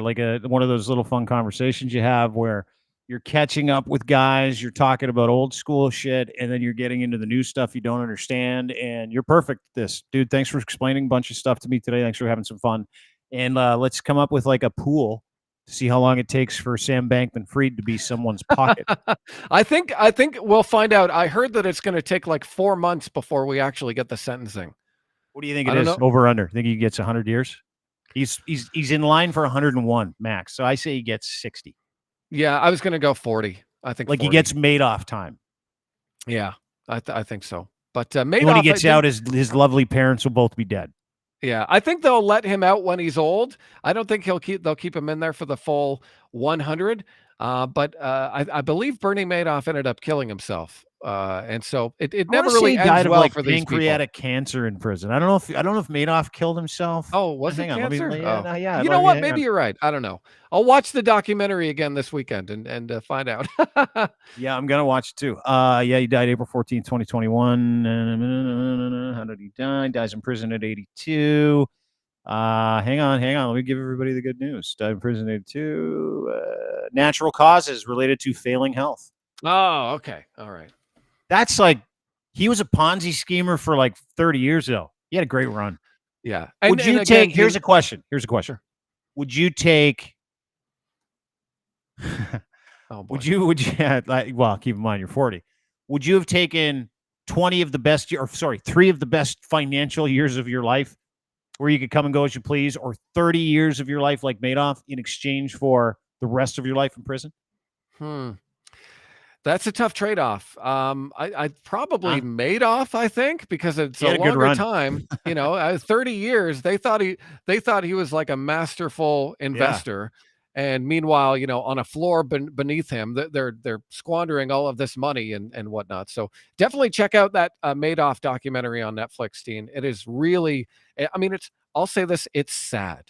Like one of those little fun conversations you have where you're catching up with guys, you're talking about old school shit, and then you're getting into the new stuff you don't understand, and you're perfect at this. Dude, thanks for explaining a bunch of stuff to me today. Thanks for having some fun. And let's come up with like a pool to see how long it takes for Sam Bankman Fried to be someone's pocket. I think we'll find out. I heard that it's going to take like 4 months before we actually get the sentencing. What do you think it is? Over under? Think he gets 100 years? He's in line for 101 max. So I say he gets 60. Yeah, I was going to go 40. I think like 40. He gets Madoff time. Yeah, I think so. But Madoff, when he gets out, his lovely parents will both be dead. Yeah, I think they'll let him out when he's old. I don't think they'll keep him in there for the full 100. But I believe Bernie Madoff ended up killing himself. And so it I want never to say really he ends died of well like for these people. pancreatic cancer in prison. I don't know if Madoff killed himself. Oh, was it Hang on, let me. cancer? Yeah, Oh, no, yeah, you know let me what? hang Maybe on. you're right. I don't know. I'll watch the documentary again this weekend and find out. Yeah, I'm gonna watch it too. Yeah, he died April 14th, 2021. How did he die? Dies in prison at 82. Hang on. Let me give everybody the good news. Died in prison at 82. Natural causes related to failing health. Oh, okay. All right. That's like he was a Ponzi schemer for like 30 years though. He had a great run. Yeah. Would And you again, take? Here's a question. sure. Would you take? Oh Would boy. you? Would you? Well, keep in mind you're 40. Would you have taken 20 of the best, or sorry, 3 of the best financial years of your life, where you could come and go as you please, or 30 years of your life like Madoff in exchange for the rest of your life in prison? Hmm. That's a tough trade-off. I probably Huh? made off, I think, because it's He a had a good longer run. time. 30 years. They thought he was like a masterful Yeah. investor, and meanwhile, on a floor beneath him, they're squandering all of this money and whatnot. So definitely check out that Madoff documentary on Netflix, Dean. It is really, I mean, it's. I'll say this: it's sad.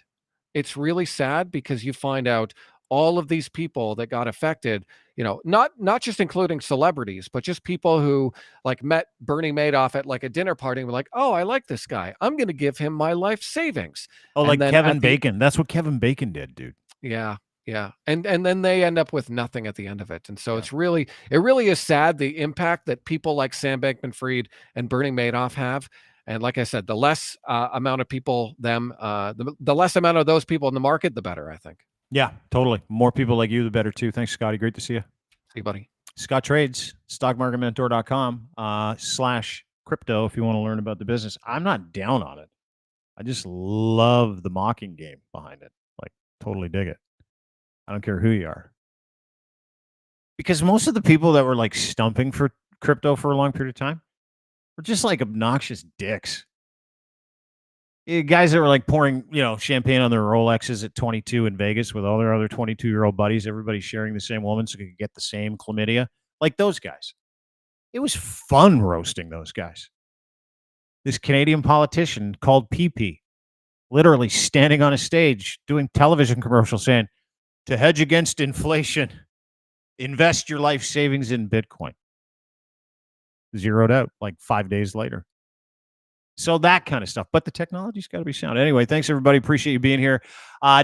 It's really sad because you find out all of these people that got affected, not just including celebrities, but just people who like met Bernie Madoff at like a dinner party and were like, "Oh, I like this guy. I'm going to give him my life savings." Oh, And like then Kevin at the Bacon. That's what Kevin Bacon did, dude. yeah, yeah. And then they end up with nothing at the end of it. And so Yeah. it really is sad the impact that people like Sam Bankman Fried and Bernie Madoff have. And like I said, the less amount of people the less amount of those people in the market, the better, I think. Yeah, totally. More people like you, the better too. Thanks, Scotty. Great to see you. See you, buddy. Scott Trades, stockmarketmentor.com slash crypto if you want to learn about the business. I'm not down on it. I just love the mocking game behind it. Like, totally dig it. I don't care who you are. Because most of the people that were like stumping for crypto for a long period of time were just like obnoxious dicks. Guys that were like pouring, champagne on their Rolexes at 22 in Vegas with all their other 22-year-old buddies, everybody sharing the same woman so they could get the same chlamydia. Like those guys. It was fun roasting those guys. This Canadian politician called PP, literally standing on a stage doing television commercials saying, to hedge against inflation, invest your life savings in Bitcoin. Zeroed out like 5 days later. So that kind of stuff. But the technology's got to be sound. Anyway, thanks, everybody. Appreciate you being here.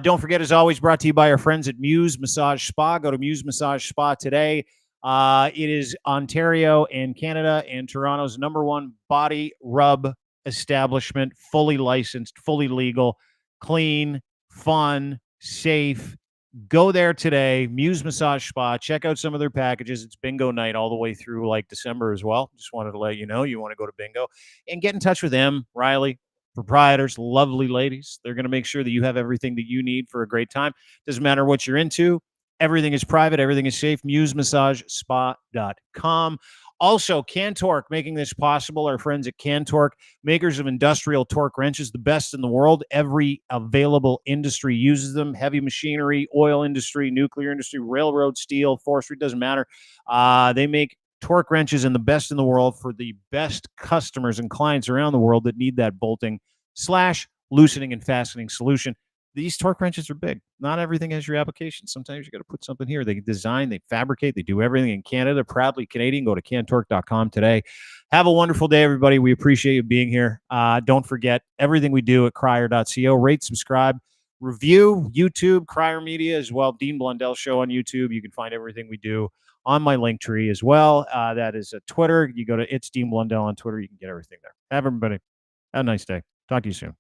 Don't forget, as always, brought to you by our friends at Muse Massage Spa. Go to Muse Massage Spa today. It is Ontario and Canada and Toronto's #1 body rub establishment, fully licensed, fully legal, clean, fun, safe. Go there today, Muse Massage Spa. Check out some of their packages. It's bingo night all the way through like December as well. Just wanted to let you know you want to go to bingo and get in touch with them, Riley, proprietors, lovely ladies. They're going to make sure that you have everything that you need for a great time. Doesn't matter what you're into. Everything is private. Everything is safe. MuseMassageSpa.com. Also, Cantork making this possible. Our friends at Cantork, makers of industrial torque wrenches, the best in the world. Every available industry uses them. Heavy machinery, oil industry, nuclear industry, railroad, steel, forestry, doesn't matter. They make torque wrenches and the best in the world for the best customers and clients around the world that need that bolting / loosening and fastening solution. These torque wrenches are big. Not everything has your application. Sometimes you got to put something here. They design, they fabricate, they do everything in Canada. Proudly Canadian. Go to cantork.com today. Have a wonderful day, everybody. We appreciate you being here. Don't forget everything we do at crier.co. Rate, subscribe, review, YouTube, Crier Media as well. Dean Blundell Show on YouTube. You can find everything we do on my link tree as well. That is Twitter. You go to It's Dean Blundell on Twitter. You can get everything there. Have everybody. Have a nice day. Talk to you soon.